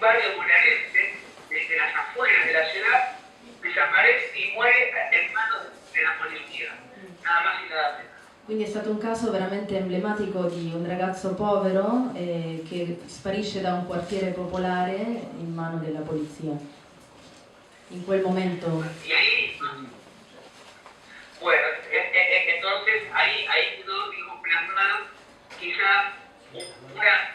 Speaker 7: barrio bonaerense, desde las afueras de la ciudad, desaparece y muere en manos de la policía, nada más y nada menos.
Speaker 8: Quindi è stato un caso veramente emblematico di un ragazzo povero che sparisce da un quartiere popolare in mano della polizia. In quel momento.
Speaker 7: Y ahí, bueno, entonces ahí quedó, digo, plasmado quizá una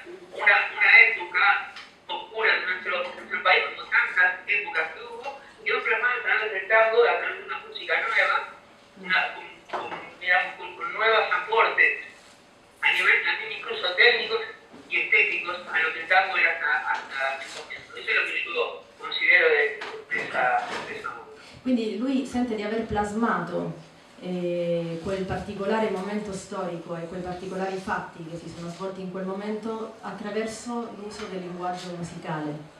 Speaker 7: época oscura en nuestro país, como tantas épocas que hubo, quedó plasmado a través del tango, a través de una música nueva, con nuevos aportes a nivel también incluso técnicos y estéticos a lo que el tango era hasta ese momento. Eso es lo que yo considero de esa obra.
Speaker 8: Quindi lui sente di aver plasmato quel particolare momento storico e quei particolari fatti che si sono svolti in quel momento attraverso l'uso del linguaggio musicale.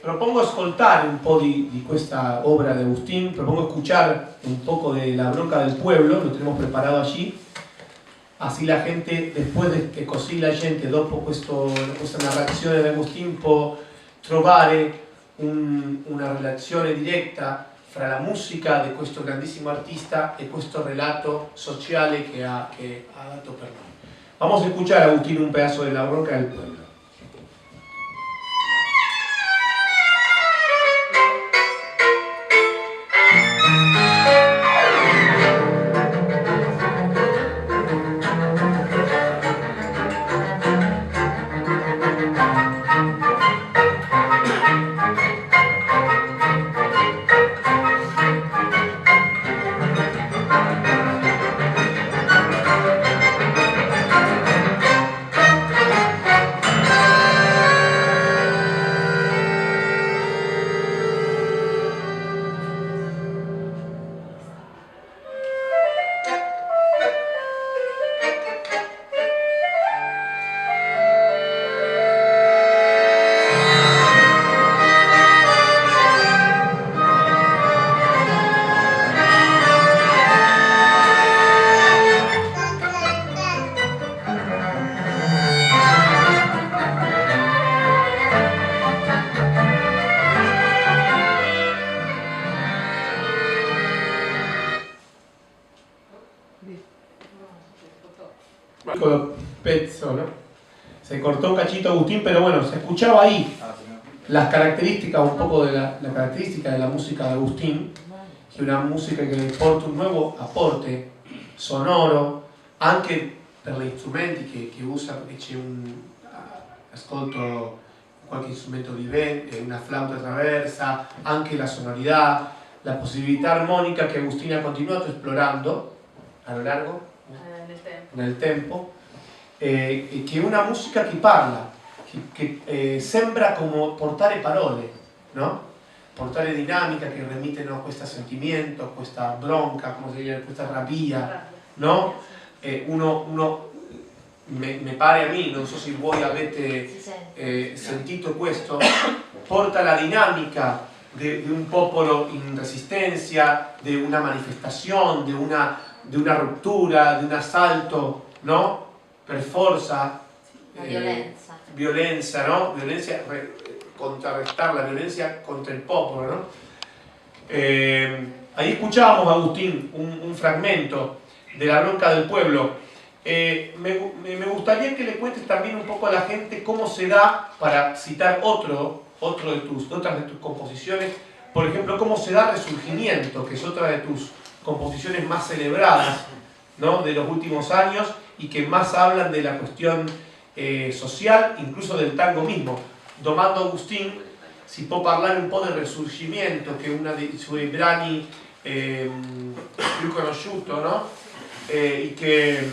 Speaker 4: Propongo ascoltar un po' di questa obra de Agustín, propongo escuchar un poco de La bronca del pueblo, lo tenemos preparado allí, así la gente, después de che così la gente, dopo questa narrazione di Agustín, può trovare una relazione diretta fra la musica di questo grandissimo artista e questo relato sociale che ha dato per noi. Vamos a escuchar a Agustín un pedazo de La bronca del pueblo. Pezzo, ¿no? Se cortó un cachito Agustín, pero bueno, se escuchaba ahí las características, un poco de la característica de la música de Agustín, que è una musica che porta un nuovo apporte sonoro, anche per gli strumenti che usa, perché c'è ascolto qualche strumento di vento, una flauta traversa, anche la sonorità, la possibilità armonica che Agustín ha continuato esplorando a lo largo nel tempo, che è una musica che parla, che sembra come portare parole, no? Portare dinamica che remiten a questo sentimento, a questa bronca, come si dice, questa rabbia, no? Uno me pare a me, non so se voi avete sentito questo, porta la dinamica de un popolo in resistencia, de una manifestación, de una ruptura, de un asalto, ¿no? Per forza, violencia, ¿no? Violencia, contrarrestar la violencia contra el popolo, ¿no? Ahí escuchábamos, Agustín, un fragmento de La bronca del pueblo. Me gustaría que le cuentes también un poco a la gente cómo se da, para citar otras de tus composiciones, por ejemplo, cómo se da Resurgimiento, que es otra de tus composiciones más celebradas, ¿no? De los últimos años y que más hablan de la cuestión social, incluso del tango mismo. Domando Agustín si può parlare un po' del Resurgimiento, che è uno dei suoi brani più conosciuti, no? E che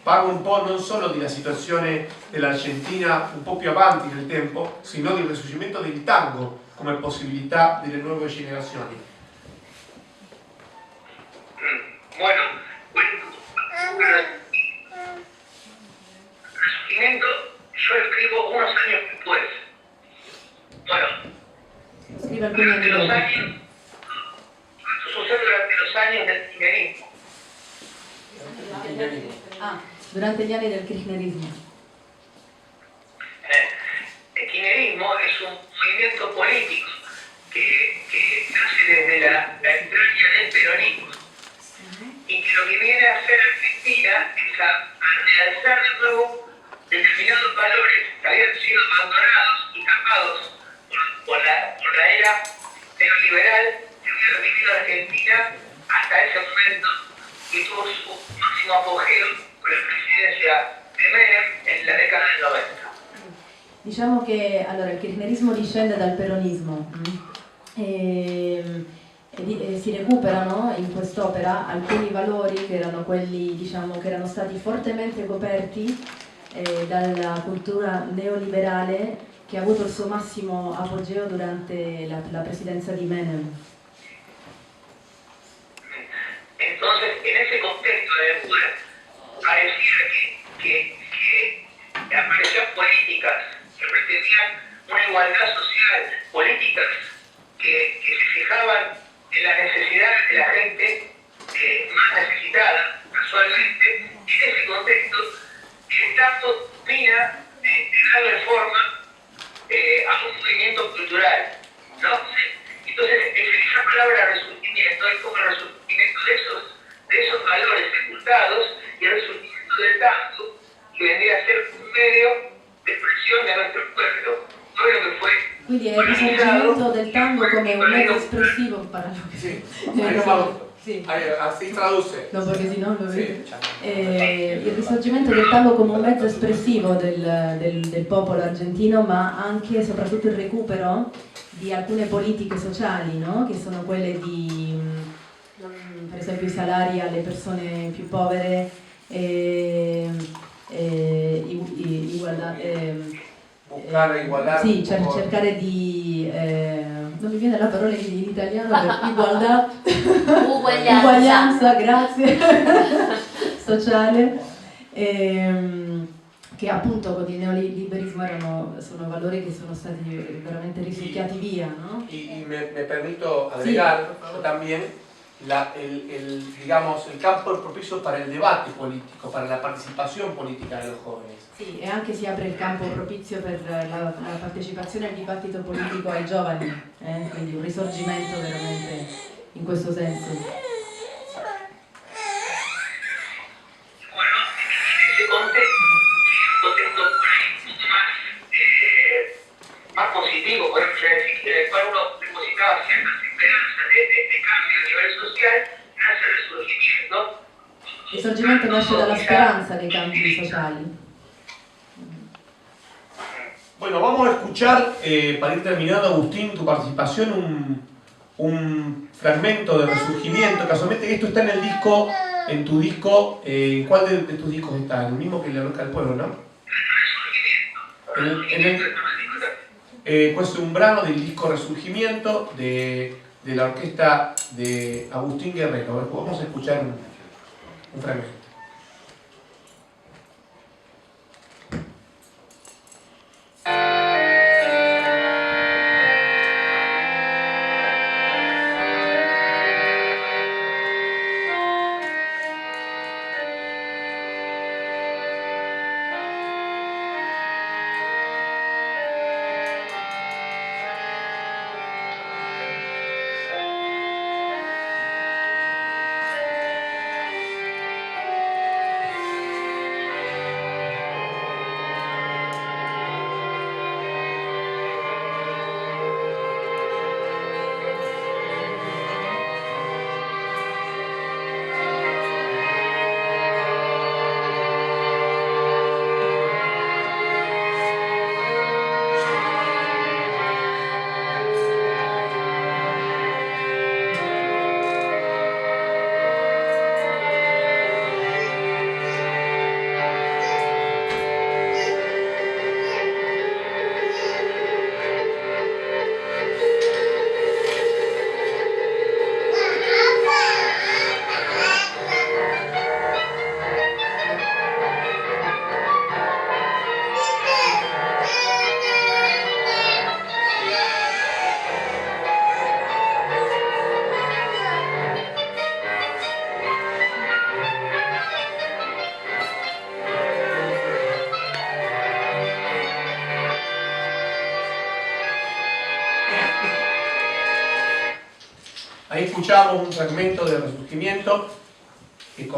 Speaker 4: parla un po' non solo della situazione dell'Argentina un po' più avanti nel tempo, sino del Resurgimiento del tango come possibilità delle nuove generazioni.
Speaker 7: Bueno, Resurgimiento yo escribo unos años después. Bueno,
Speaker 8: Scrive alcuni anni dopo.
Speaker 7: Sucede durante los años del kirchnerismo.
Speaker 8: Durante gli anni del kirchnerismo.
Speaker 7: El kirchnerismo es un movimiento político que nace desde la entraña del peronismo y que lo que viene a hacer Argentina es a realzar de nuevo determinados valores que habían sido abandonados y tapados por la era neoliberal que había vivido Argentina hasta ese momento, y tuvo su máximo apogeo con la presidencia de Menem en la década del 90.
Speaker 8: Diciamo che allora, il kirchnerismo discende dal peronismo e si recuperano in quest'opera alcuni valori che erano quelli, diciamo, che erano stati fortemente coperti dalla cultura neoliberale che ha avuto il suo massimo apogeo durante la presidenza di Menem.
Speaker 7: Entonces, en ese contexto en el cual pareciera que aparecían políticas que pretendían una igualdad social, políticas que se fijaban en las necesidades de la gente más necesitada, casualmente, y en ese contexto el Estado termina de darle forma a un movimiento cultural, ¿no? Entonces, esa palabra resurgimiento es como el resurgimiento de esos valores sepultados y el resurgimiento del tango, que vendría a ser un medio de expresión de nuestro pueblo que fue.
Speaker 8: Quindi è il risorgimento del tango come un mezzo espressivo para lo che
Speaker 4: Sí, ahí lo vamos.
Speaker 8: sì.
Speaker 4: Así traduce.
Speaker 8: No, perché sennò lo
Speaker 4: Sí,
Speaker 8: vedo.
Speaker 4: chao.
Speaker 8: Il risorgimento del tango come un mezzo espressivo del popolo argentino, ma anche e soprattutto il recupero di alcune politiche sociali, no? Che sono quelle di, per esempio, i salari alle persone più povere,
Speaker 4: Buscar igualdad.
Speaker 8: sì, cercare di... non mi viene la parola in italiano per igualdad. Uguaglianza, grazie. Sociale. Che appunto con il neoliberismo sono valori che sono stati veramente risucchiati via, no?
Speaker 4: Y me permito agregar también digamos, el campo propicio para el debate político, para la participación política de los jóvenes.
Speaker 8: Sì, e anche si apre il campo propizio per la partecipazione al dibattito politico ai giovani, quindi un risorgimento veramente in questo senso.
Speaker 7: Bueno, en ese contexto por ahí un poco más positivo, podemos decir, en el cual uno depositaba ciertas esperanzas de cambio a nivel social, nace el resurgimiento.
Speaker 8: Il risorgimento nasce dalla speranza dei cambi sociali.
Speaker 1: Bueno, vamos a escuchar, para ir terminando, Agustín, tu participación, un fragmento de Resurgimiento. Casualmente esto está en el disco, en tu disco, ¿cuál de tus discos está? El mismo que La Roca del Pueblo, ¿no? Questo è un brano del disco Resurgimiento de la orquesta de Agustín Guerrero. Vamos a escuchar un fragmento. Ahí escuchamos un fragmento del Resurgimiento che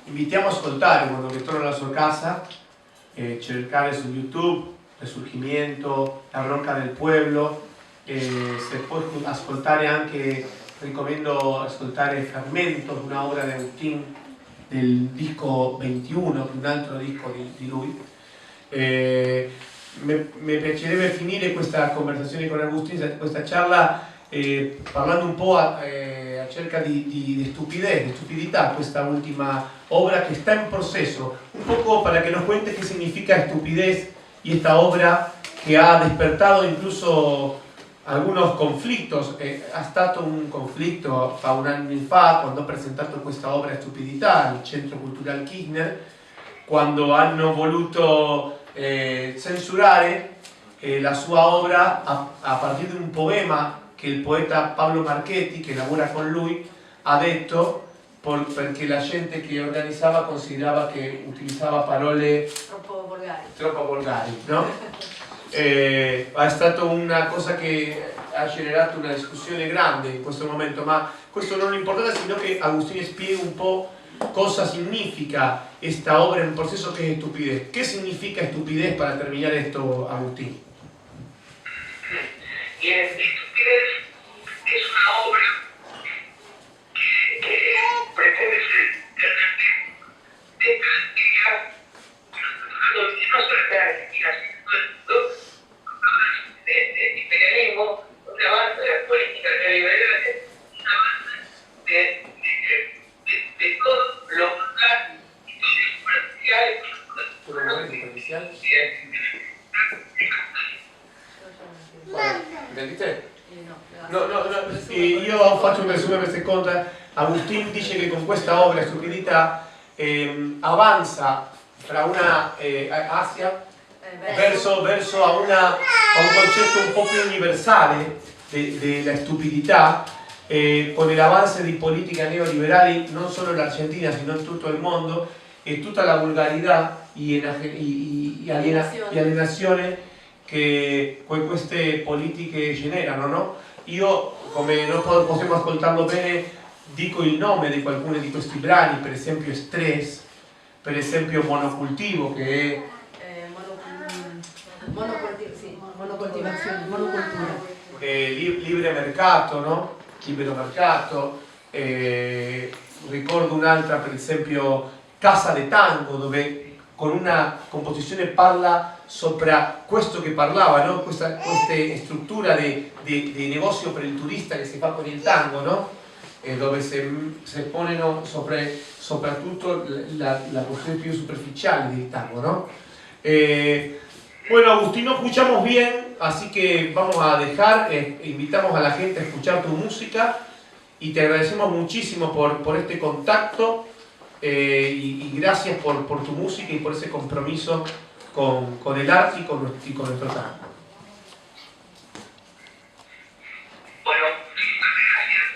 Speaker 1: invitiamo a ascoltare quando ritorno alla sua casa, cercare su YouTube Resurgimiento, La Bronca del Pueblo, se può ascoltare anche, recomiendo ascoltare fragmentos di una obra di Agustín del disco 21, un altro disco di lui. Mi piacerebbe finire questa conversazione con Agustín, questa charla, parlando un po' acerca di stupidità, questa ultima obra que está en proceso. Un poco para que nos cuente qué significa estupidez y esta obra que ha despertado incluso algunos conflittos. È stato un conflitto fa un anno fa quando ho presentato questa opera Stupidità al Centro Culturale Kirchner, quando hanno voluto censurare la sua opera a partire di un poema che il poeta Pablo Marchetti, che lavora con lui, ha detto perché la gente che organizzava considerava che utilizzava parole troppo volgari, no? È stata una cosa che ha generato una discussione grande in questo momento, ma questo non è importante, sino che Agustín spiega un po' cosa significa esta obra en proceso que es estupidez. ¿Qué significa estupidez para terminar esto, Agustín?
Speaker 7: Y estupidez es una obra que pretende ser de cantidad, y no solo de Argentina, sino de imperialismo, un avance de las políticas neoliberales, un avance de todo lo local y todo lo superficial.
Speaker 1: ¿Entendiste? No. Io faccio un resumo per seconda. Agustín dice che con questa opera Stupidità avanza fra una Asia verso a un concetto un po' più universale della stupidità, con el avance di politiche neoliberali non solo in Argentina sino in tutto il mondo, e tutta la vulgarità e alienazione che queste politiche generano, no? Io, come non possiamo ascoltarlo bene, dico il nome di alcuni di questi brani, per esempio Stress, per esempio Monocultivo, che è
Speaker 8: monocoltivazione, monocultura.
Speaker 1: Libre mercato, no? Libero mercato. Ricordo un'altra, per esempio Casa de Tango, dove con una composizione parla sopra questo che parlava, no? Questa struttura di negozio per il turista che si fa con il tango, no? Dove si pongono soprattutto la cuestión più superficiale del tango, ¿no? Bueno, Agustín, no escuchamos bien, así que vamos a dejar, invitamos a la gente a escuchar tu música y te agradecemos muchísimo por este contacto y gracias por tu música y por ese compromiso con el arte y con nuestro tango.
Speaker 7: Bueno, muchísimas gracias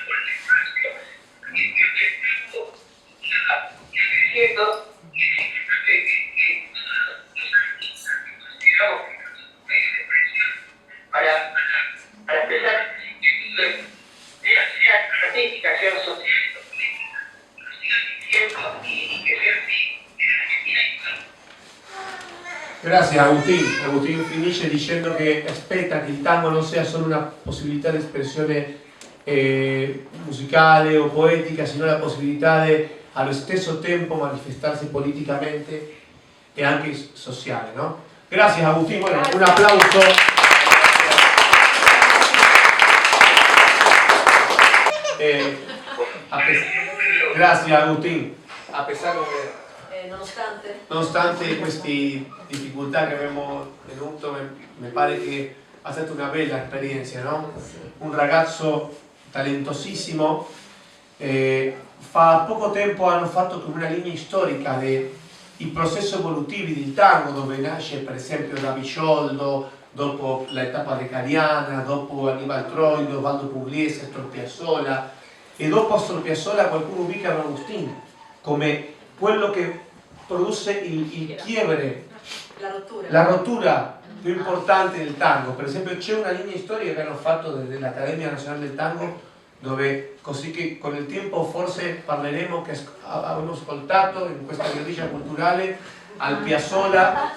Speaker 7: por el espacio. Para expresar inquietudes, sean artísticas, sean sociales, políticas, lo sigan diciendo y que sea así en Argentina y en
Speaker 1: Grazie Agustín. Agustín finisce dicendo che aspetta che il tango non sia solo una possibilità di espressione musicale o poetica, sino la possibilità di allo stesso tempo manifestarsi politicamente e anche sociale, no? Grazie Agustín, bueno, un applauso. Grazie Agustín. A pesar de nonostante queste difficoltà che abbiamo tenuto, mi pare che ha stata una bella esperienza, no? Un ragazzo talentosissimo. Fa poco tempo hanno fatto come una linea storica dei processi evolutivi del tango, dove nasce per esempio da Biscioldo, dopo la tappa decariana, dopo Aníbal Troilo, Valdo Pugliese, Astor Piazzolla, e dopo Astor Piazzolla qualcuno ubica Agustín come quello che produce il quiebre, la rottura più importante del tango. Per esempio c'è una linea storica che hanno fatto dell'Accademia Nazionale del Tango, dove così che con il tempo forse parleremo che abbiamo ascoltato in questa guerriglia culturale al Piazzolla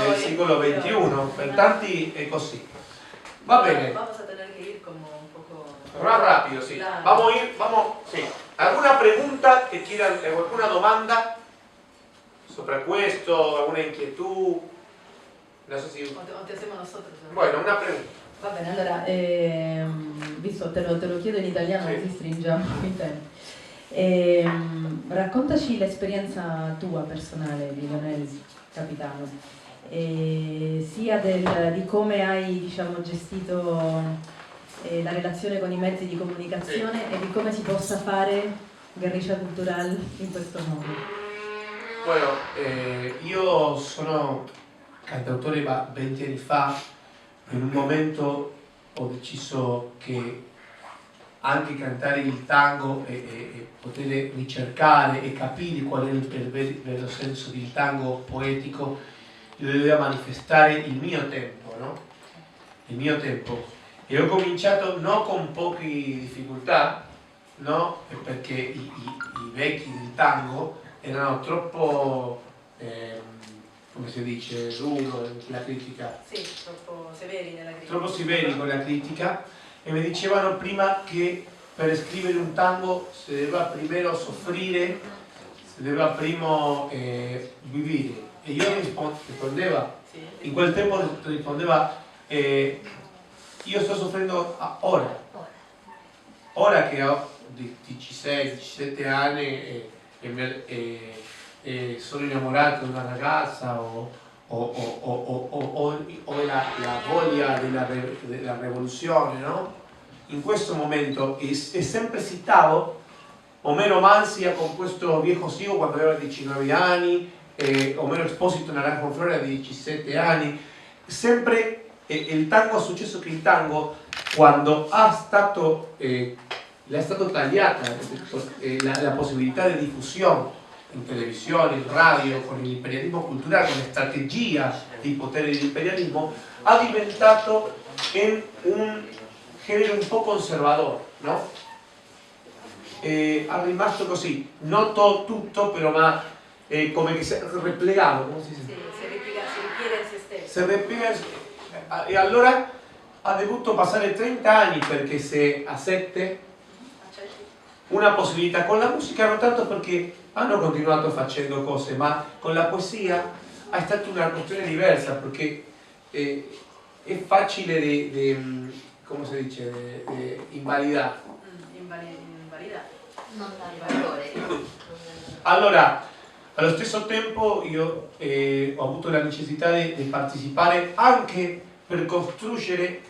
Speaker 1: del secolo XXI, per tanti è così. Va bene.
Speaker 2: Vamos a tener que ir como un poco...
Speaker 1: Más rápido, sí. Vamos a ir, sí. ¿Alguna pregunta que quieran, alguna domanda sobre questo, alguna inquietud? No sé si...
Speaker 2: O te hacemos nosotros, ¿no?
Speaker 1: Bueno, una pregunta.
Speaker 8: Va bene, allora, visto te lo chiedo in italiano,
Speaker 1: Sì.
Speaker 8: così stringiamo i tempi. Raccontaci l'esperienza tua personale di Leonel Capitano. sia di come hai, diciamo, gestito la relazione con i mezzi di comunicazione e di come si possa fare Guerriglia Cultural in questo modo.
Speaker 1: Bueno, io sono cantautore 20 anni fa, in un momento ho deciso che anche cantare il tango e poter ricercare e capire qual è il vero senso del tango poetico, io dovevo manifestare il mio tempo, no? Il mio tempo. E ho cominciato non con poche difficoltà, no? Perché i vecchi del tango erano troppo, come si dice, duro la critica.
Speaker 2: Sì, troppo severi nella critica.
Speaker 1: Troppo severi con la critica, e mi dicevano prima che per scrivere un tango si doveva prima soffrire, si doveva prima vivere. E io rispondeva, in quel tempo rispondeva, io sto soffrendo ora che ho 16-17 anni e sono innamorato di una ragazza o la voglia della rivoluzione, no? In questo momento e sempre citavo Omero Manzia con questo viejo ciego quando aveva 19 anni, Omero Expósito Naranjo Flore a 17 anni, sempre il tango ha successo che il tango quando le è stato tagliata la possibilità di diffusione in televisione, in radio, con l'imperialismo culturale, con la strategia di potere dell'imperialismo, ha diventato un genere un po' conservador, no? È rimasto così, non tutto, però ma come che si è replegato, come si dice?
Speaker 2: Sì, si ripiega in se stesso.
Speaker 1: Si ripiega, e allora ha dovuto passare 30 anni perché si accetti una possibilità. Con la musica non tanto perché hanno continuato facendo cose, ma con la poesia è stata una questione diversa perché è facile come si dice, invalidare.
Speaker 2: Invalidare.
Speaker 3: Non dare valore.
Speaker 1: Allora, allo stesso tempo io ho avuto la necessità di partecipare anche per costruire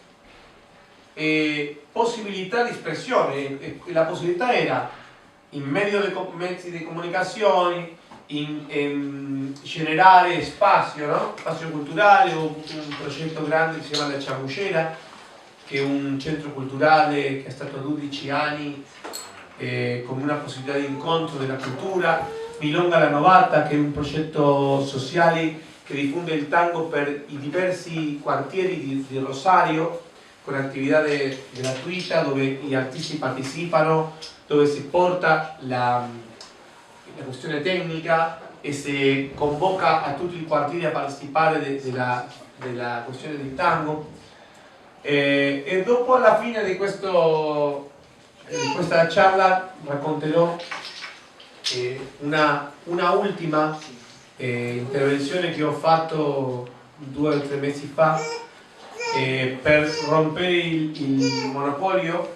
Speaker 1: possibilità di espressione. La possibilità era in mezzi di comunicazione, generare spazio, no? Spazio culturale, o un progetto grande che si chiama La Ciabucera, che è un centro culturale che è stato 12 anni con una possibilità di incontro della cultura. Milonga la Novata, che è un progetto sociale che diffonde il tango per i diversi quartieri di Rosario, con attività gratuita dove gli artisti partecipano, dove si porta la questione tecnica e si convoca a tutti i quartieri a partecipare della questione del tango. E dopo, alla fine di questa charla, racconterò una ultima intervenzione che ho fatto 2 o 3 mesi fa per rompere il monopolio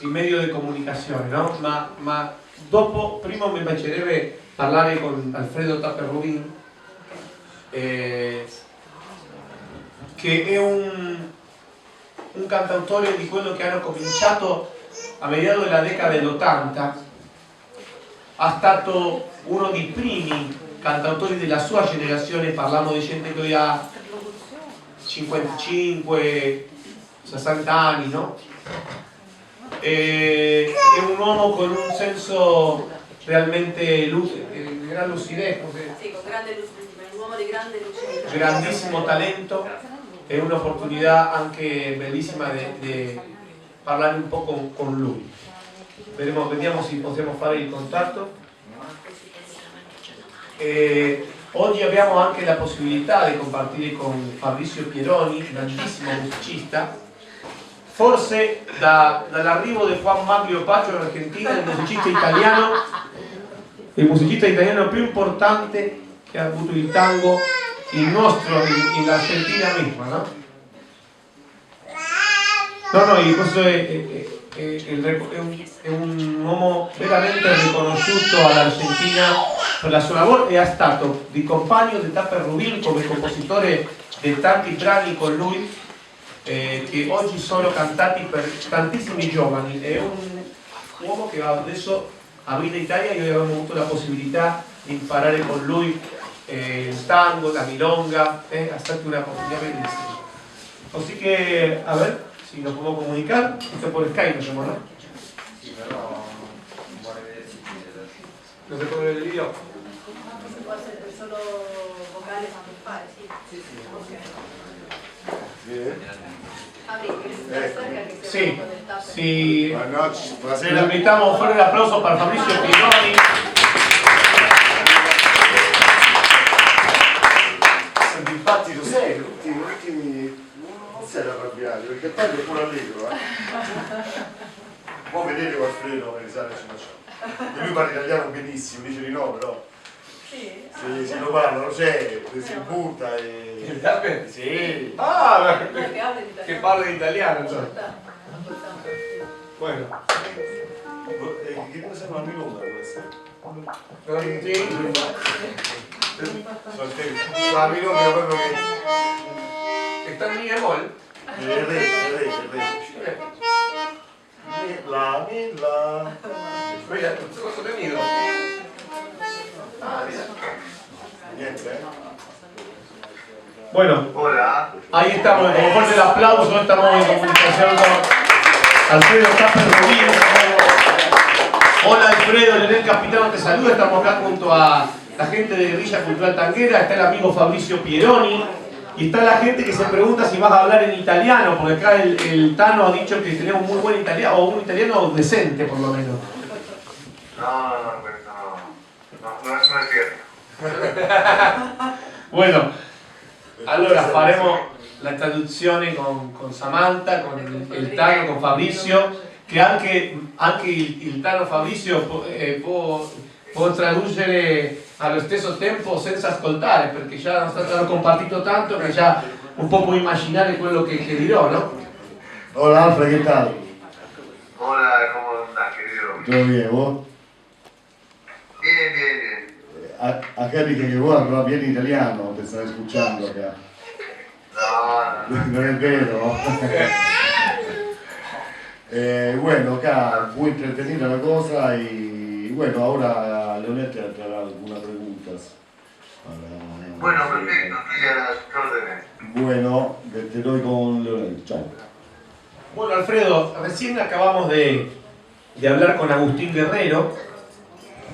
Speaker 1: in medio di comunicazione, no? Ma dopo, prima mi piacerebbe parlare con Alfredo Tapper-Rubin, che è un cantautore di quello che hanno cominciato a mediados della década dell'80. È stato uno dei primi cantautori della sua generazione, parliamo di gente che ha 55, 60 anni, no? È un uomo con un senso realmente gran lucidez,
Speaker 2: Sì, con grande lucidità, un uomo di grande lucidità.
Speaker 1: grandissimo talento, è un'opportunità anche bellissima di parlare un po' con lui. Vediamo se possiamo fare il contatto. Oggi abbiamo anche la possibilità di compartire con Fabrizio Pieroni, grandissimo musicista, forse dall'arrivo di Juan Maglio Pacho in Argentina, il musicista italiano più importante che ha avuto il tango in Argentina misma, no? No, questo è un uomo veramente riconosciuto all'Argentina per la sua lavoro e è stato di compagno di Tapper Rubin come compositore di tanti brani con lui che oggi sono cantati per tantissimi giovani. È un uomo che adesso abita in Italia e noi abbiamo avuto la possibilità di imparare con lui il tango, la milonga, è stata una possibilità bellissima. Così che, a ver, si nos podemos comunicar, esto por Skype, ¿no?
Speaker 5: Sì, però non vuole vedersi qui.
Speaker 1: ¿No se puede ver el video?
Speaker 2: Se può essere solo vocale quando fare, sì.
Speaker 3: Sì, sì.
Speaker 1: Sì, sì.
Speaker 5: Buonasera.
Speaker 1: Invitiamo a fare un applauso per Fabrizio Pironi.
Speaker 5: Infatti lo sei, tutti non sei arrabbiati, perché poi è pure allegro, Può vedere qual freno per risale ci facciamo. E lui parla italiano benissimo, dice di no, però.
Speaker 2: Sì?
Speaker 5: Sì, se lo parla, lo c'è, si butta e. Sì.
Speaker 1: Ah,
Speaker 2: Che
Speaker 1: parla in italiano, insomma. Bueno.
Speaker 5: Che cosa sembra una milonga può essere? La milonga è proprio che.
Speaker 1: Está en mi bemol.
Speaker 5: Il re. Mila.
Speaker 1: Mira, tengo sostenido. Ah, mira.
Speaker 5: Niente,
Speaker 1: Bueno,
Speaker 7: Hola.
Speaker 1: ahí estamos, como fuerte el aplauso, estamos en comunicación con Alfredo Tapper Rubin. Hola Alfredo, Leonel Capitano te saluda, estamos acá junto a la gente de Villa Cultural Tanguera, está el amigo Fabrizio Pieroni y está la gente que se pregunta si vas a hablar en italiano, porque acá el Tano ha dicho que tenemos muy buen italiano, o un italiano decente por lo menos.
Speaker 7: No es cierto.
Speaker 1: Bueno, allora faremo la traduzione con Samantha, con il Tano, con Fabrizio, che anche il Tano Fabrizio può tradurre allo stesso tempo senza ascoltare, perché già hanno compartito tanto che già un po' può immaginare quello che dirò, no?
Speaker 5: Hola Alfred, ¿qué tal?
Speaker 7: Hola, ¿cómo andás, querido?
Speaker 5: ¿Todo bien, vos?
Speaker 7: Bien.
Speaker 5: Acá dije que vos hablas bien italiano, te están escuchando acá.
Speaker 7: No.
Speaker 5: No es vero. Bueno, acá muy entretenida la cosa y bueno, ahora Leonel te hará algunas preguntas.
Speaker 7: Bueno, perfecto, estoy a las órdenes.
Speaker 5: Bueno, te doy con Leonel. Chao.
Speaker 1: Bueno, Alfredo, recién acabamos de hablar con Agustín Guerrero,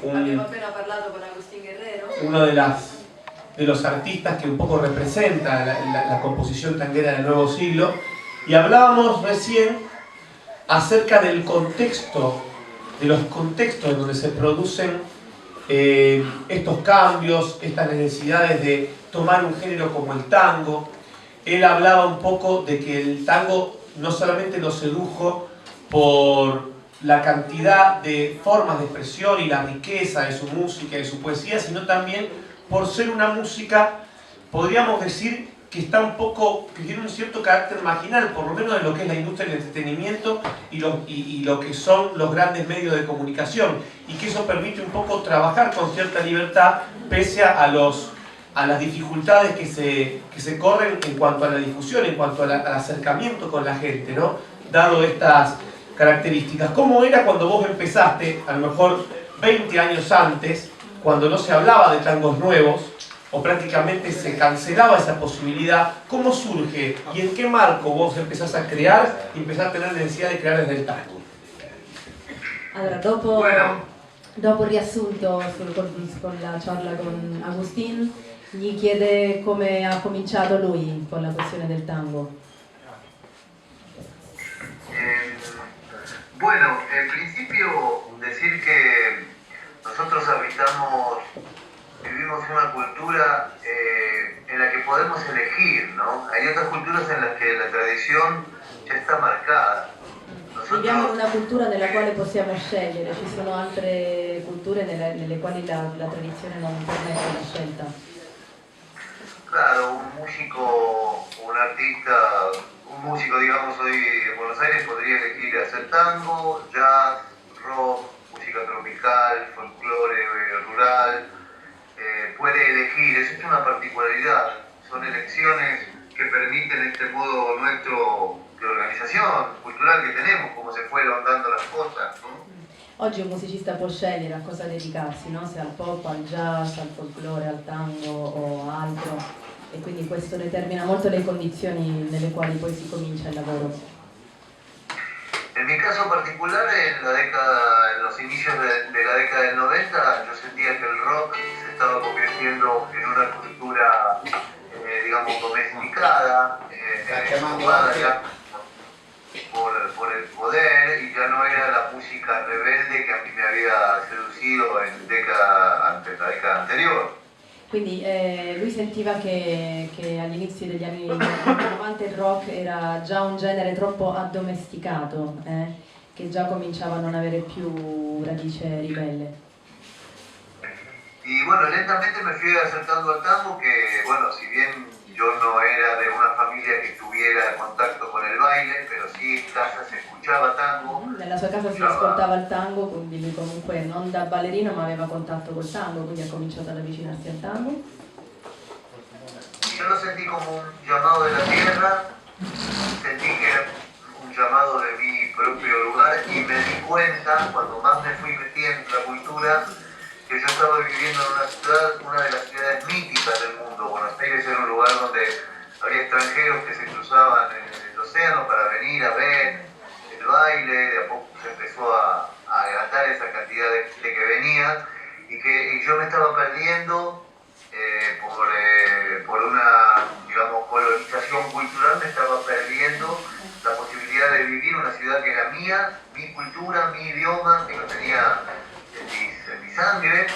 Speaker 2: Abbiamo appena parlato con Agustín Guerrero.
Speaker 1: uno de los artistas que un poco representa la composición tanguera del nuevo siglo, y hablábamos recién acerca del contexto, de los contextos en donde se producen estos cambios, estas necesidades de tomar un género como el tango. Él hablaba un poco de que el tango no solamente lo sedujo por la cantidad de formas de expresión y la riqueza de su música y de su poesía, sino también por ser una música, podríamos decir, que está un poco, que tiene un cierto carácter marginal, por lo menos de lo que es la industria del entretenimiento y lo que son los grandes medios de comunicación, y que eso permite un poco trabajar con cierta libertad pese a las dificultades que se corren en cuanto a la difusión, en cuanto al acercamiento con la gente, ¿no? Dado estas características. ¿Cómo era cuando vos empezaste, a lo mejor 20 años antes, cuando no se hablaba de tangos nuevos, o prácticamente se cancelaba esa posibilidad? ¿Cómo surge y en qué marco vos empezás a crear y empezás a tener necesidad de crear desde el tango?
Speaker 8: Allora, dopo il riassunto con la charla con Agustín, gli chiede come ha cominciato lui con la questione del tango.
Speaker 7: Bueno, en principio decir que nosotros vivimos una cultura en la que podemos elegir, ¿no? Hay otras culturas en las que la tradición ya está marcada.
Speaker 8: Viviamo in una cultura nella quale possiamo scegliere, ci sono altre culture nelle quali la tradizione non permette la scelta.
Speaker 7: Claro, un músico, digamos, hoy en Buenos Aires podría elegir hacer tango, jazz, rock, música tropical, folclore rural, puede elegir, eso es una particularidad, son elecciones que permiten este modo nuestro de organizzazione culturale che tenemos, come se fueron dando las cosas, ¿no?
Speaker 8: Oggi un musicista può scegliere a cosa dedicarsi, no? Se al pop, al jazz, al folklore, al tango o altro, e quindi questo determina molto le condizioni nelle quali poi si comincia il lavoro.
Speaker 7: En mi caso particular, en los inicios de la década del 90, yo sentía que el rock se estaba convirtiendo en una cultura, digamos, domesticada, ocupada ya por el poder, y ya no era la música rebelde que a mí me había seducido en la década anterior.
Speaker 8: Quindi lui sentiva che agli inizi degli anni 90 il rock era già un genere troppo addomesticato, che già cominciava a non avere più radice ribelle.
Speaker 7: Y bueno, lentamente me fui acercando al tango, que bueno, si bien yo no era de una familia que tuviera contacto con el baile, pero sí en casa se escuchaba tango.
Speaker 8: Nella sua casa si ascoltava il tango, quindi lui comunque non da ballerino ma aveva contatto col tango, quindi ha cominciato ad avvicinarsi al tango.
Speaker 7: Yo lo sentí como un llamado de la tierra, sentí que era un llamado de mi propio lugar, y me di cuenta, cuando más me fui metiendo en la cultura, que yo estaba viviendo en una ciudad, una de las ciudades míticas del mundo. Buenos Aires era un lugar donde había extranjeros que se cruzaban en el océano para venir a ver el baile. De a poco se empezó a agrandar esa cantidad de gente que venía, y yo me estaba perdiendo por una, digamos, colonización cultural. Me estaba perdiendo la posibilidad de vivir una ciudad que era mía, mi cultura, mi idioma, que lo tenía en mi sangre,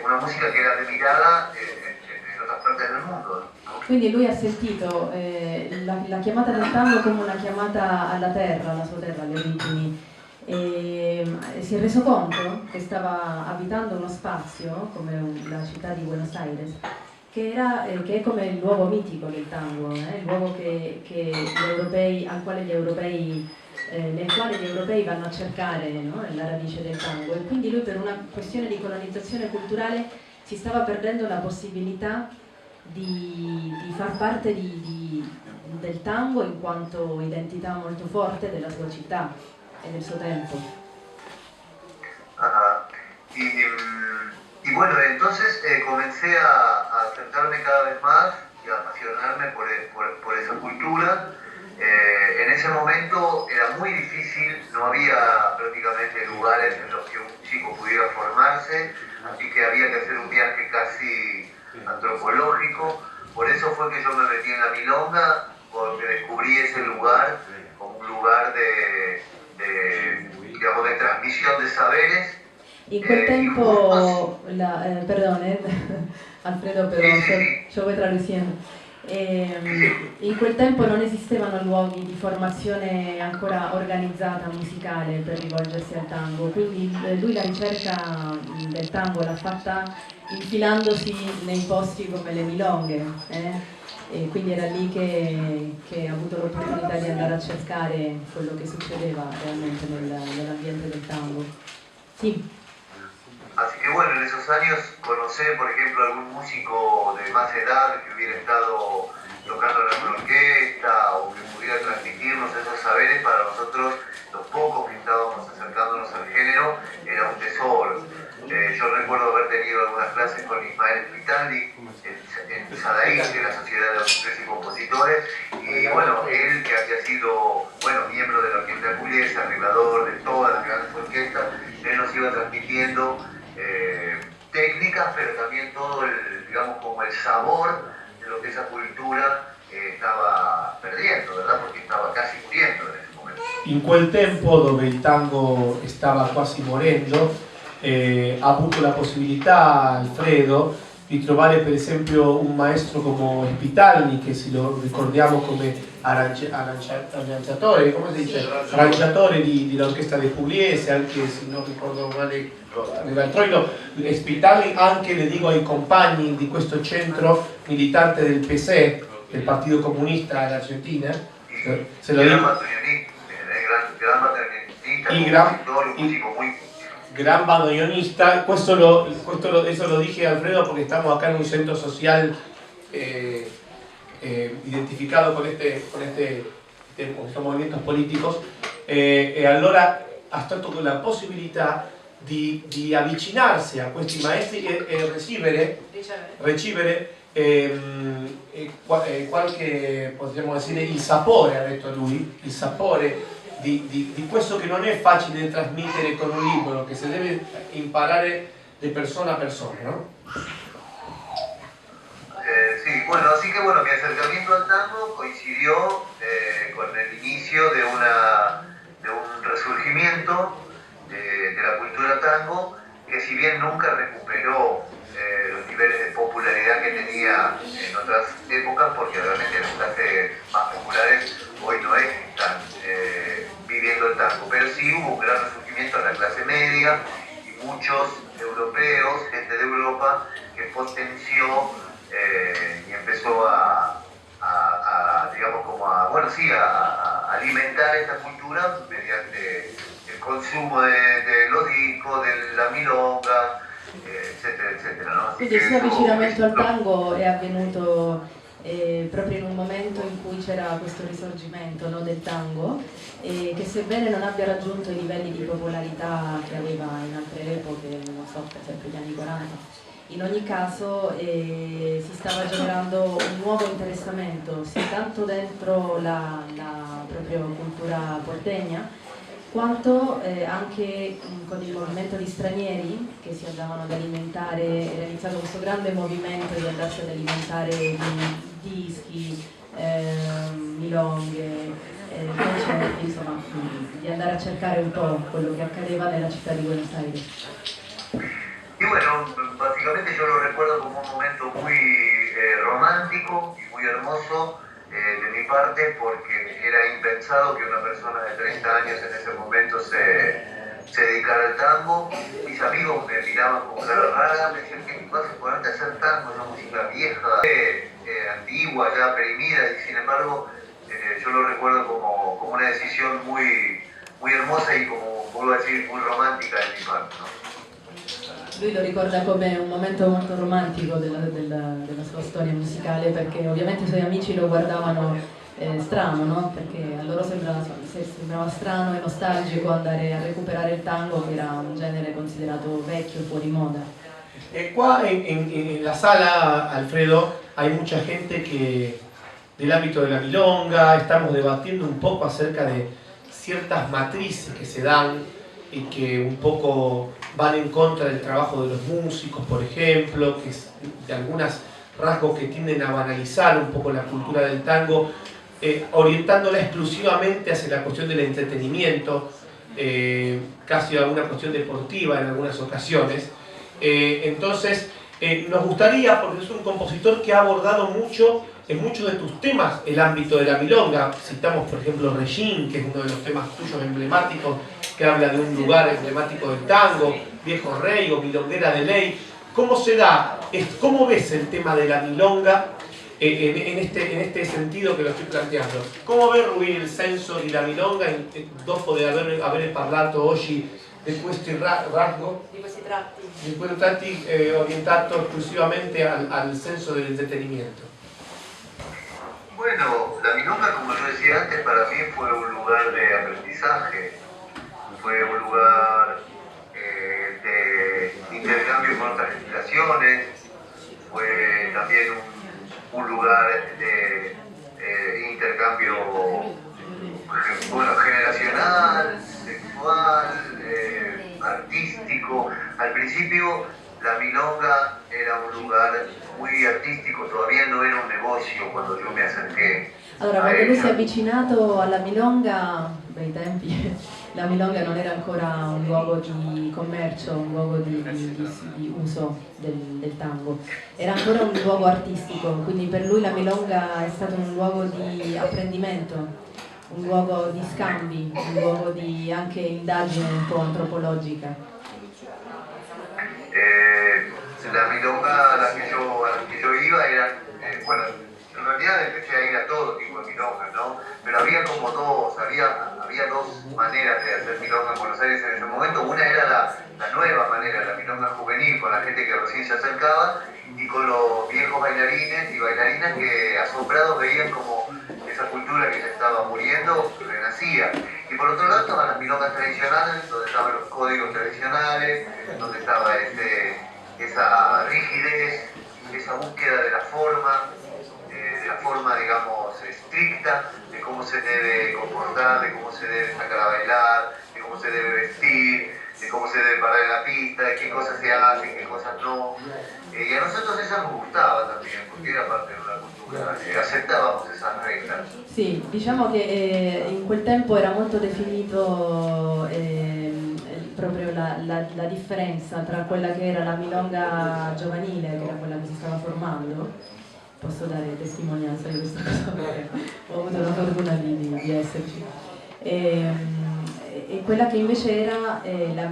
Speaker 7: una música che era mirada in otras partes del mondo.
Speaker 8: Quindi lui ha sentito la chiamata del tango come una chiamata alla terra, alla sua terra, alle origini, e si è reso conto che stava abitando uno spazio come la città di Buenos Aires, che è come il luogo mitico del tango, il luogo che gli europei, nel quale gli europei vanno a cercare, no? La radice del tango, e quindi lui, per una questione di colonizzazione culturale, si stava perdendo la possibilità di far parte del tango in quanto identità molto forte della sua città e del suo tempo.
Speaker 7: Ajá. Y bueno, entonces comencé a acercarme cada vez más y a apasionarme por esa cultura. En ese momento era muy difícil, no había prácticamente lugares en los que un chico pudiera formarse, así que había que hacer un viaje casi antropológico. Por eso fue que yo me metí en la milonga, porque descubrí ese lugar como un lugar digamos, de transmisión de saberes.
Speaker 8: In quel tempo, perdone Alfredo, però ci vuoi traduzione? In quel tempo non esistevano luoghi di formazione ancora organizzata musicale per rivolgersi al tango, quindi lui la ricerca del tango l'ha fatta infilandosi nei posti come le milonghe, e quindi era lì che ha avuto l'opportunità di andare a cercare quello che succedeva realmente nell'ambiente del tango. Sì.
Speaker 7: Así que bueno, en esos años conocí, por ejemplo, algún músico de más edad que hubiera estado tocando en una orquesta o que pudiera transmitirnos esos saberes. Para nosotros, los pocos que estábamos acercándonos al género, era un tesoro. Yo recuerdo haber tenido algunas clases con Ismael Pitandi en Sadaí, de la Sociedad de Autores y Compositores, y bueno, él que había sido, bueno, miembro de la Orquesta Pugliese, arreglador de todas las grandes orquestas, él nos iba transmitiendo técnicas, pero también todo digamos, como el sabor de lo que esa cultura estaba perdiendo, ¿verdad? Porque estaba casi muriendo en ese momento.
Speaker 4: In quel tempo, dove il tango stava quasi morendo, ha avuto la possibilità, Alfredo, di trovare per esempio un maestro come Spitalny, che se lo ricordiamo come arrangiatore, come si dice? Arrangiatore dell'orchestra dei Pugliese, anche se non ricordo male aveva il troilo. Spitalny anche, le dico ai compagni di questo centro militante del PSE, del Partito Comunista dell'Argentina, se lo dico.
Speaker 7: Gran bandoneonista, compositor, un músico muy
Speaker 1: gran bandoneonista. Eso lo dije, Alfredo, porque estamos acá en un centro social identificado con estos movimientos políticos. Allora ha stato con la possibilità di avvicinarsi a questi maestri e ricevere qualche, potremmo dire, il sapore, ha detto lui, il sapore di questo che non è facile trasmettere con un libro, che si deve imparare de persona a persona, ¿no?
Speaker 9: Sí, bueno, así que bueno, mi acercamiento al tango coincidió con el inicio de un resurgimiento de la cultura tango, que si bien nunca recuperó los niveles de popularidad que tenía en otras épocas, porque realmente las clases más populares hoy no es que están viviendo el tango, pero sí hubo un gran resurgimiento en la clase media y muchos europeos, gente de Europa, que potenció y empezó digamos, como bueno, sí, a alimentar esta cultura mediante el consumo de los discos, de la milonga, eccetera, eccetera, no?
Speaker 8: Quindi il suo avvicinamento al tango è avvenuto proprio in un momento in cui c'era questo risorgimento, no, del tango, che sebbene non abbia raggiunto i livelli di popolarità che aveva in altre epoche, non so, per esempio gli anni 40, in ogni caso si stava generando un nuovo interessamento sia tanto dentro la propria cultura portegna, quanto anche con il movimento di stranieri che si andavano ad alimentare. Era iniziato questo grande movimento di andarsi ad alimentare di dischi, milonghe, concerti, insomma, di andare a cercare un po' quello che accadeva nella città di Buenos Aires.
Speaker 9: Y bueno, básicamente yo lo recuerdo como un momento muy romántico y muy hermoso de mi parte, porque era impensado que una persona de 30 años en ese momento se dedicara al tango. Mis amigos me miraban con cara rara, me decían, ¿qué vas a ponerte a hacer tango? Es una música vieja, antigua, ya perimida, y sin embargo yo lo recuerdo como una decisión muy, muy hermosa y, como vuelvo a decir, muy romántica de mi parte, ¿no?
Speaker 8: Lui lo ricorda come un momento molto romantico della sua storia musicale, perché ovviamente i suoi amici lo guardavano strano, no? Perché a loro sembrava strano e nostalgico andare a recuperare il tango, che era un genere considerato vecchio, fuori moda.
Speaker 1: Qua en la sala, Alfredo, hay mucha gente que del ámbito de la milonga, estamos debatiendo un poco acerca de ciertas matrices que se dan y que un poco van en contra del trabajo de los músicos, por ejemplo, que es de algunos rasgos que tienden a banalizar un poco la cultura del tango, orientándola exclusivamente hacia la cuestión del entretenimiento, casi a una cuestión deportiva en algunas ocasiones. Entonces, nos gustaría, porque es un compositor que ha abordado mucho en muchos de tus temas el ámbito de la milonga. Citamos, por ejemplo, Regín, que es uno de los temas tuyos emblemáticos, que habla de un lugar emblemático del tango, Viejo Rey o Milonguera de Ley. ¿Cómo se da? ¿Cómo ves el tema de la milonga en este sentido que lo estoy planteando? ¿Cómo ves, Rubín, il senso di la milonga dopo di aver parlato oggi di questi rasgo?
Speaker 2: Di questi tratti?
Speaker 1: Di questi tratti orientato esclusivamente al senso del entretenimiento.
Speaker 9: Bueno, la milonga, como yo decía antes, para mí fue un lugar de aprendizaje, fue un lugar de intercambio con otras generaciones, fue también un lugar de intercambio, bueno, generacional, sexual, artístico. Al principio la milonga era un lugar muy artistico, todavía no era un negocio cuando yo me acerqué.
Speaker 8: Allora, quando lui si è avvicinato alla milonga, bei tempi, la milonga non era ancora un luogo di commercio, un luogo di uso del tango, era ancora un luogo artistico, quindi per lui la milonga è stato un luogo di apprendimento, un luogo di scambi, un luogo di anche indagine un po' antropologica.
Speaker 9: La milonga a la que yo iba era, bueno, en realidad empecé a ir a todo tipo de milongas, ¿no? Pero había dos maneras de hacer milonga en Buenos Aires en ese momento. Una era la gente que recién se acercaba, y con los viejos bailarines y bailarinas que asombrados veían como esa cultura que se estaba muriendo renacía. Y por otro lado estaban las milongas tradicionales, donde estaban los códigos tradicionales, donde estaba esa rigidez, esa búsqueda de la forma, digamos, estricta, de cómo se debe comportar, de cómo se debe sacar a bailar, de cómo se debe vestir, de cómo se debe parar en la pista, de qué cosas se hacen, qué cosas no. Y a nosotros eso nos gustaba también, porque era parte de una cultura, aceptábamos esas reglas.
Speaker 8: Sì, diciamo che in quel tempo era molto definito proprio la differenza tra quella che era la milonga giovanile, che era quella che si stava formando. Posso dare testimonianza di questa cosa perché ho avuto la fortuna di esserci. E quella che invece era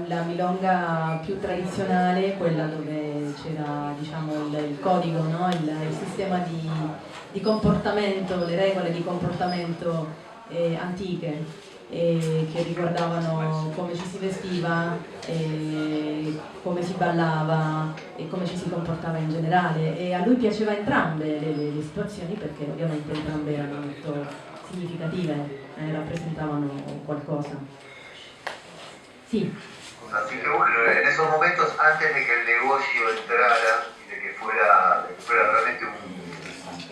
Speaker 8: la milonga più tradizionale, quella dove c'era, diciamo, il codigo, no? il sistema di comportamento, le regole di comportamento antiche, che riguardavano come ci si vestiva, come si ballava e come ci si comportava in generale. E a lui piaceva entrambe le situazioni, perché ovviamente entrambe erano molto significative, rappresentavano qualcosa. Sí.
Speaker 9: Así que bueno, en esos momentos, antes de que el negocio entrara y de que fuera realmente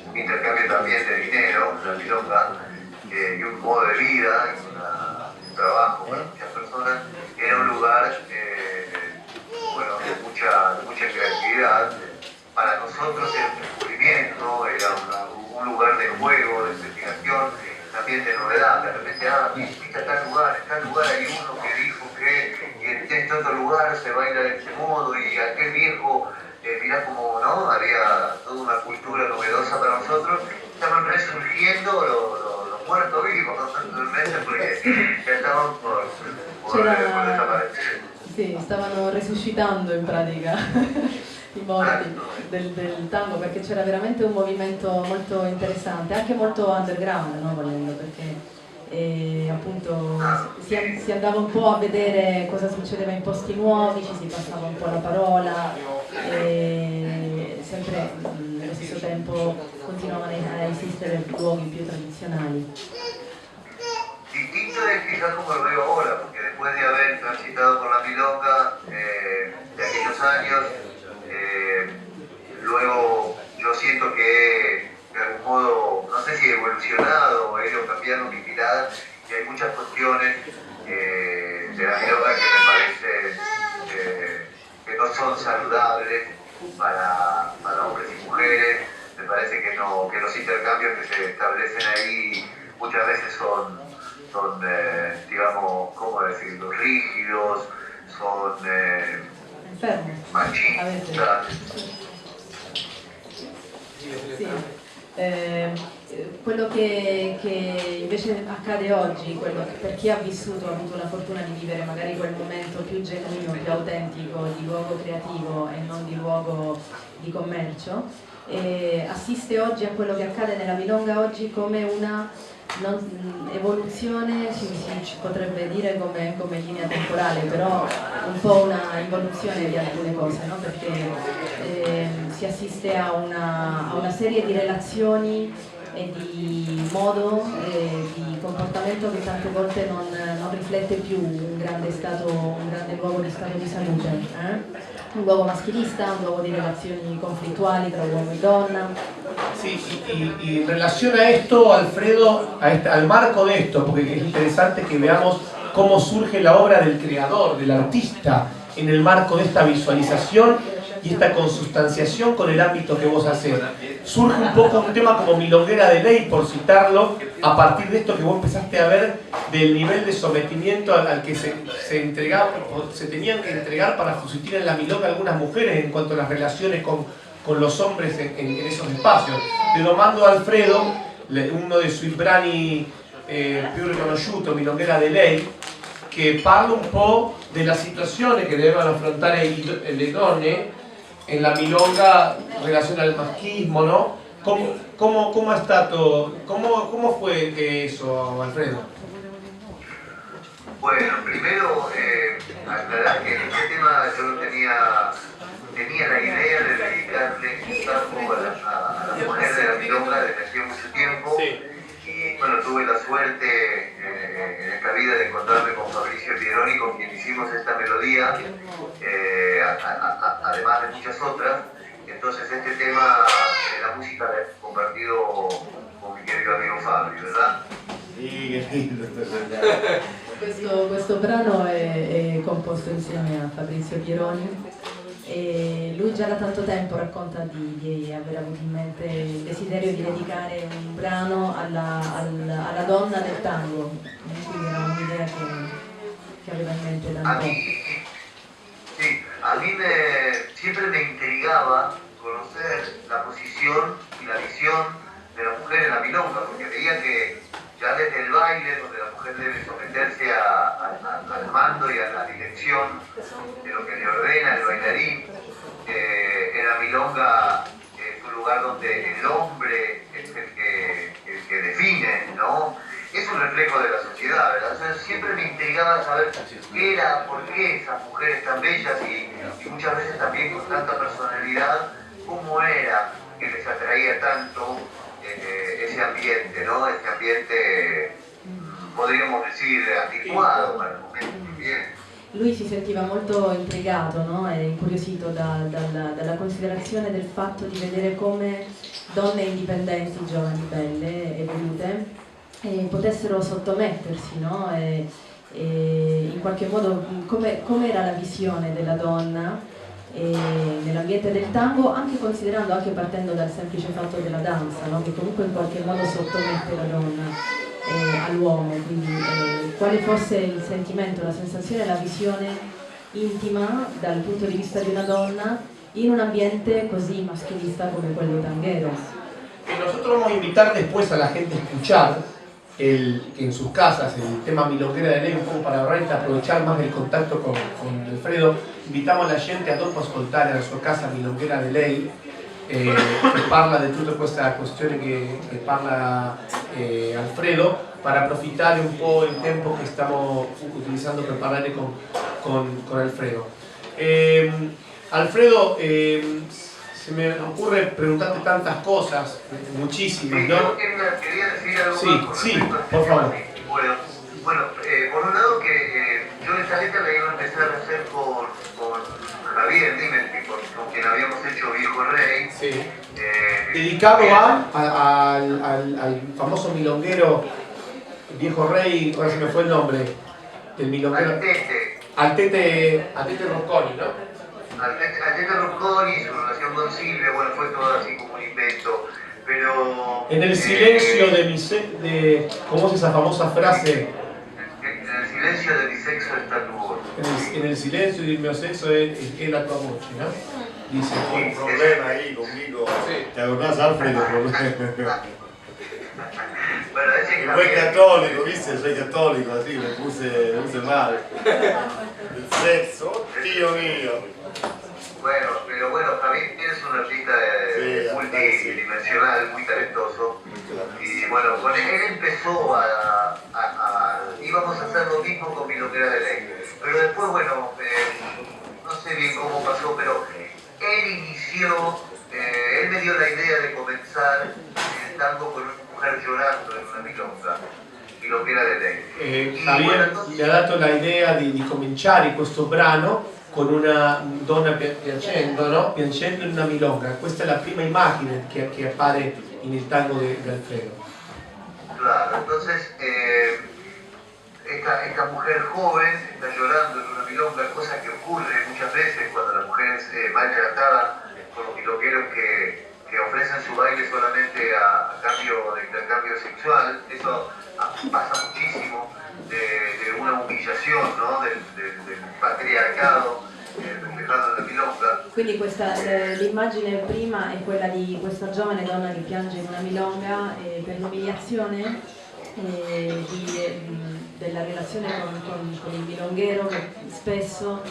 Speaker 9: un intercambio también de dinero, una milonga, y un modo de vida, un trabajo para muchas personas, era un lugar bueno, de mucha creatividad. Para nosotros era un descubrimiento, era un lugar de juego, de investigación, también de novedad. De repente, viste a tal lugar hay uno que dijo que en este otro lugar se baila de este modo, y aquel viejo, mirá como, ¿no? Había toda una cultura novedosa para nosotros. Estaban resurgiendo los muertos vivos, realmente, porque ya estaban por desaparecer.
Speaker 8: Sì, stavano resuscitando in pratica i morti del tango, perché c'era veramente un movimento molto interessante, anche molto underground, no, volendo, perché appunto si andava un po' a vedere cosa succedeva in posti nuovi, ci si passava un po' la parola, e sempre nello stesso tempo continuavano a esistere luoghi più tradizionali.
Speaker 9: Distinto es quizás como lo veo ahora, porque después de haber transitado por la milonga de aquellos años, luego yo siento que de algún modo, no sé si he evolucionado o he ido cambiando mi mirada, y hay muchas cuestiones de la milonga que me parecen que no son saludables para hombres y mujeres. Me parece que los intercambios que se establecen ahí muchas veces son digamos, ¿cómo decirlo?, rígidos, son machistas.
Speaker 8: Sì. Quello che invece accade oggi, per chi ha avuto la fortuna di vivere magari quel momento più genuino, più autentico, di luogo creativo e non di luogo di commercio, assiste oggi a quello che accade nella milonga oggi come una evoluzione, ci potrebbe dire come linea temporale, però un po' una involuzione di alcune cose, no? Perché si assiste a una serie di relazioni e di modo di comportamento che tante volte non riflette più un grande luogo di stato di salute, un luogo maschilista, un luogo di relazioni conflittuali tra uomo e donna.
Speaker 1: Sí, y en relación a esto, Alfredo, al marco de esto, porque es interesante que veamos cómo surge la obra del creador, del artista, en el marco de esta visualización y esta consustanciación con el ámbito que vos hacés. Surge un poco un tema como Milonguera de Ley, por citarlo, a partir de esto que vos empezaste a ver del nivel de sometimiento al que se tenían que entregar para subsistir en la milonga algunas mujeres en cuanto a las relaciones con los hombres en esos espacios. Le domando a Alfredo, uno de sui brani più riconosciuto, Milonguera de Ley, che parla un po' della situazione che devono affrontare le donne en la milonga en relación al machismo, ¿no? ¿Cómo ha estado, cómo fue eso, Alfredo?
Speaker 9: Bueno, primero aclarar que este tema yo lo tenía tenía la idea de dedicarle un tango a la mujer de la milonga desde hacía mucho tiempo.
Speaker 1: Sí.
Speaker 9: Y bueno, tuve la suerte en esta vida de encontrarme con Fabricio Pieroni, con quien hicimos esta melodía, además de muchas otras. Entonces este tema de la música la he compartido con mi querido amigo Fabio, ¿verdad?
Speaker 5: Sì, che lindo.
Speaker 8: Questo brano è composto insieme a Fabrizio Pieroni e lui già da tanto tempo racconta di aver avuto in mente il desiderio di dedicare un brano alla donna del tango, quindi era un'idea che aveva in mente da un po'.
Speaker 9: Sí, a mí siempre me intrigaba conocer la posición y la visión de la mujer en la milonga, porque veía que ya desde el baile, donde la mujer debe someterse al mando y a la dirección de lo que le ordena el bailarín, en la milonga es un lugar donde el hombre es el que define, ¿no? Es un reflejo de la sociedad, ¿verdad? Entonces, siempre me intrigaba saber qué era, por qué esas mujeres tan bellas y muchas veces también con tanta personalidad, cómo era que les atraía tanto ese ambiente, ¿no? Ese ambiente, podríamos decir, anticuado para el momento también.
Speaker 8: Lui si sentiva molto intrigato, no? E incuriosito dalla considerazione del fatto di vedere come donne indipendenti, giovani, belle e volute, potessero sottomettersi, no? E in qualche modo come era la visione della donna nell'ambiente del tango, anche considerando, anche partendo dal semplice fatto della danza, no? Che comunque in qualche modo sottomette la donna all'uomo, quindi quale fosse il sentimento, la sensazione, la visione intima dal punto di vista di una donna in un ambiente così maschilista come quello tanguero.
Speaker 1: Nosotros vamos a invitar después a la gente a escuchar que en sus casas el tema Milonguera de Lei, un poco para veramente aprovechar más el contacto con Alfredo. Invitiamo la gente a dopo ascoltare alla sua casa Milonguera de Lei, che parla di tutta questa questione che parla Alfredo, para aprovechar un po' il tempo che stiamo utilizzando per parlare con Alfredo. Alfredo, se me ocurre preguntarte tantas cosas, muchísimas, ¿no?
Speaker 9: Yo quería decir algo
Speaker 1: Sí,
Speaker 9: más
Speaker 1: sí,
Speaker 9: con respecto
Speaker 1: por favor.
Speaker 9: Bueno, por un lado que yo esta letra la iba a empezar a hacer con Javier Dimelti, con quien habíamos hecho Viejo Rey.
Speaker 1: Sí. Dedicado al famoso milonguero Viejo Rey, ahora se me fue el nombre del milonguero. Al Tete Rocconi, ¿no?
Speaker 9: Al Tete Rocconi, su relación con Silvia, bueno, fue todo así como un invento, pero...
Speaker 1: En el silencio de ¿cómo es esa famosa frase?
Speaker 9: En el silencio de mi sexo está tu voz.
Speaker 1: En el silencio del mio sexo è la tua voce, ¿no? Dice.
Speaker 5: Hay un problema ahí conmigo. ¿Te acordás, Alfredo?
Speaker 9: Bueno, ese
Speaker 5: Y fue católico, ¿viste? Soy católico, así me puse mal. El sexo, tío mío.
Speaker 9: Bueno, pero bueno, Javier es un artista multidimensional, muy talentoso. Y bueno, con él empezó íbamos a hacer lo mismo con Milonguera de Ley. Pero después, bueno, no sé bien cómo pasó, pero él inició, él me dio la idea de comenzar el tango con una mujer llorando en una milonga de Lei.
Speaker 1: Javier le ha dato la idea di cominciare questo brano con una donna piangendo, no? Piangendo in una milonga. Questa è la prima immagine che appare nel tango di Alfredo.
Speaker 9: Claro, entonces esta mujer joven está llorando en una milonga, cosa que ocurre muchas veces cuando la mujer es maltratada por los milongueros que ofrecen su baile solamente a cambio de intercambio sexual. Eso pasa muchísimo de una humillación, ¿no? del patriarcado reflejato nella milonga.
Speaker 8: Quindi l'immagine prima è quella di questa giovane donna che piange in una milonga per l'umiliazione della relazione con il milonghero, che spesso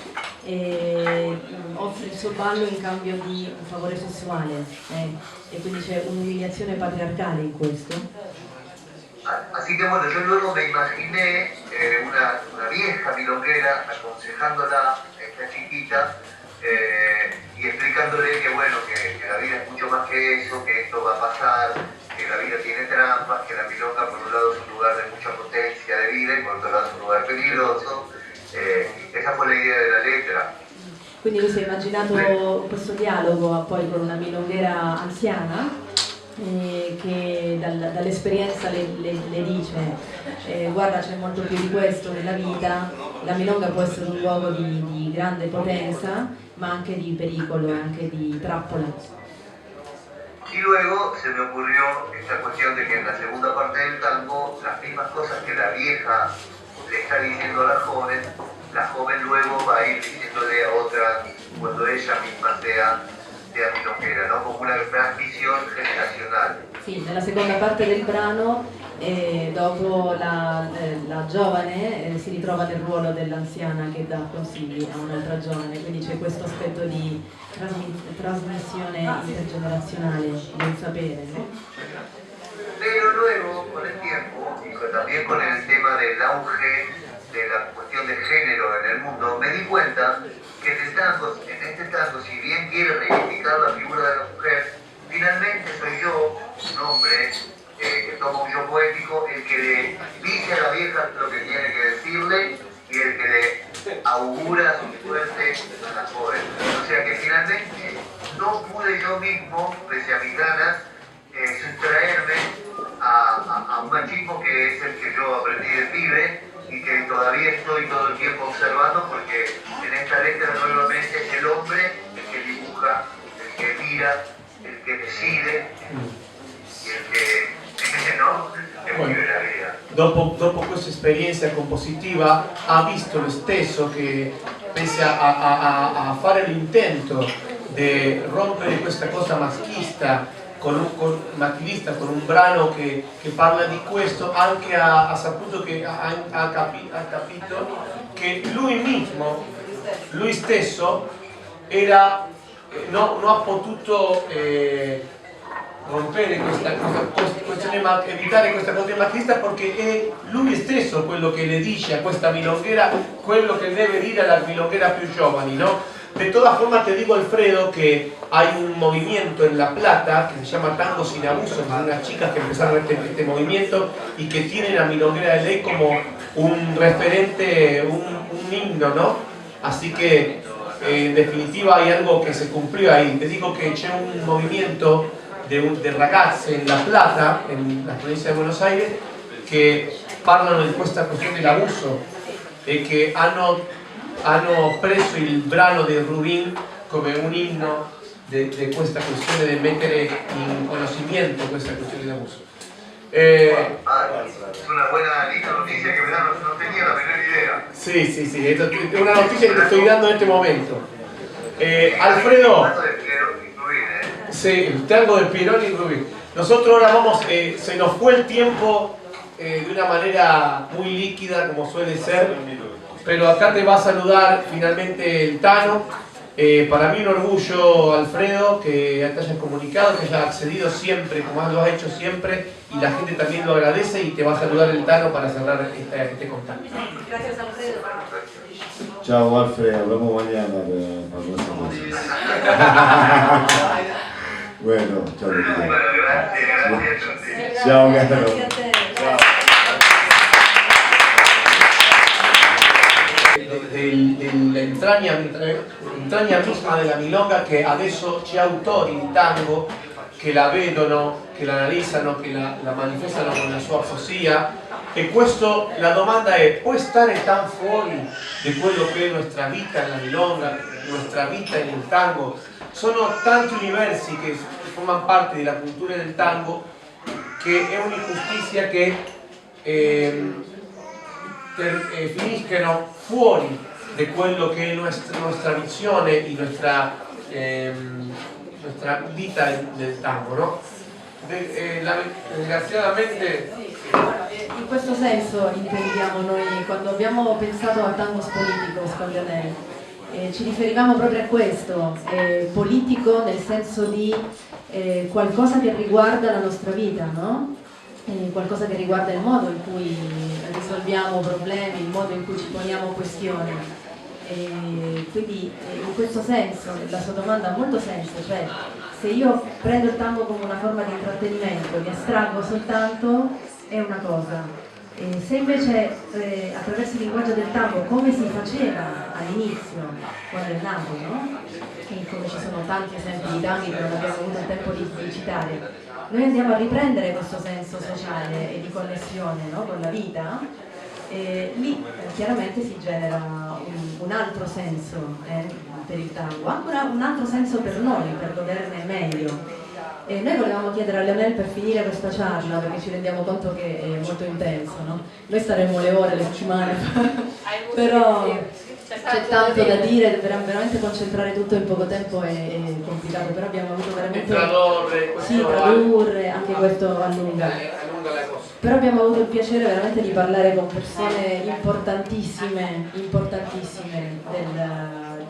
Speaker 8: offre il suo ballo in cambio di un favore sessuale, e quindi c'è un'umiliazione patriarcale in questo.
Speaker 9: Así que bueno, yo luego me imaginé una vieja milonguera aconsejándola, esta chiquita, y explicándole que bueno, que la vida es mucho más que eso, que esto va a pasar, que la vida tiene trampas, que la milonga por un lado es un lugar de mucha potencia de vida y por otro lado es un lugar peligroso. Esa fue la idea de la letra.
Speaker 8: Quindi lui si è immaginato questo dialogo poi con una milonghera anziana che dall'esperienza le dice guarda, c'è molto più di questo nella vita, la milonga può essere un luogo di grande potenza ma anche di pericolo, anche di trappola.
Speaker 9: Y luego se me ocurrió esta cuestión de que en la segunda parte del tango las mismas cosas que la vieja le está diciendo a la joven luego va a ir diciéndole a otra cuando ella misma sea milonguera, ¿no? Como una transmisión generacional.
Speaker 8: Sì, nella seconda parte del brano, dopo la giovane si ritrova nel ruolo dell'anziana che dà consigli a un'altra giovane, quindi c'è questo aspetto di trasmissione intergenerazionale del sapere, no?
Speaker 9: Pero luego, con el tiempo, y también con el tema del auge de la cuestión de género en el mundo, me di cuenta que en este tango, si bien quiere reivindicar la figura de la mujer, finalmente soy yo, un hombre que toma un yo poético, el que le dice a la vieja lo que tiene que decirle y el que le augura su suerte a la joven. O sea que finalmente no pude yo mismo, pese a mis ganas, sustraerme a un machismo que es el que yo aprendí de pibe y que todavía estoy todo el tiempo observando, porque en esta letra nuevamente es el hombre el que dibuja, el que mira, el que decide y el que no, que vive la vida.
Speaker 1: Dopo questa esperienza compositiva ha visto lo stesso che pese a fare l'intento di rompere questa cosa maschista con un brano che parla di questo, anche ha saputo che ha capito che lui stesso non ha potuto rompere questa questione, evitare questa cosa maschista, perché è lui stesso quello che le dice a questa milonguera quello che deve dire alla milonguera più giovani, no? De todas formas te digo, Alfredo, que hay un movimiento en La Plata que se llama Tango Sin Abuso, de unas chicas que empezaron este movimiento y que tienen a Milonguera de Ley como un referente, un himno, ¿no? Así que en definitiva hay algo que se cumplió ahí. Te digo che c'è un movimiento de ragazze in La Plata, en la provincia de Buenos Aires, che parlano di questa questione dell'abuso e che hanno preso il brano di Rubin come un inno di questa questione di mettere in conocimiento questa questione di abuso.
Speaker 9: Es una buena linda noticia que no tenía la menor idea.
Speaker 1: Sí, es una noticia que te estoy dando en este momento. Alfredo, sí, el tango de Pieroni y Rubin. Nosotros ahora vamos, se nos fue el tiempo de una manera muy líquida, como suele ser. Pero acá te va a saludar finalmente el Tano. Para mí un orgullo, Alfredo, que te hayas comunicado, que hayas accedido siempre, como lo has hecho siempre, y la gente también lo agradece, y te va a saludar el Tano para cerrar este contacto.
Speaker 2: Gracias, Alfredo.
Speaker 5: Ciao Alfredo, hablamos mañana para nuestra música. Bueno, ciao.
Speaker 9: Gracias.
Speaker 5: Ciao, Carlos.
Speaker 1: Della entraña misma della milonga, che adesso c'è autori di tango che la vedono, che la analizzano, che la manifestano con la sua poesia, e questo, la domanda è: può stare tan fuori di quello che è nostra vita nella milonga, nostra vita nel tango? Sono tanti universi che formano parte della cultura del tango, che è un'ingiustizia che finiscono fuori di quello che è nostra visione e nostra vita del tango, no? Desgraziatamente.
Speaker 8: In questo senso intendiamo noi, quando abbiamo pensato a Tangos Políticos con Leonel, ci riferivamo proprio a questo, politico nel senso di qualcosa che riguarda la nostra vita, no? Qualcosa che riguarda il modo in cui risolviamo problemi, il modo in cui ci poniamo questioni. E quindi in questo senso la sua domanda ha molto senso, cioè se io prendo il tango come una forma di intrattenimento, mi astraggo soltanto, è una cosa. E se invece attraverso il linguaggio del tango, come si faceva all'inizio, quando è nato, no? E come ci sono tanti esempi di tanghi che non abbiamo avuto il tempo di citare, noi andiamo a riprendere questo senso sociale e di connessione, no? Con la vita, e lì chiaramente si genera un altro senso per il tango, anche un altro senso per noi, per goderne meglio. E noi volevamo chiedere a Leonel, per finire questa charla, perché ci rendiamo conto che è molto intenso, no? Noi staremo le ore, le settimane, però c'è tanto da dire, veramente concentrare tutto in poco tempo è complicato, però abbiamo avuto veramente... tradurre, anche questo allunga. Però abbiamo avuto il piacere veramente di parlare con persone importantissime di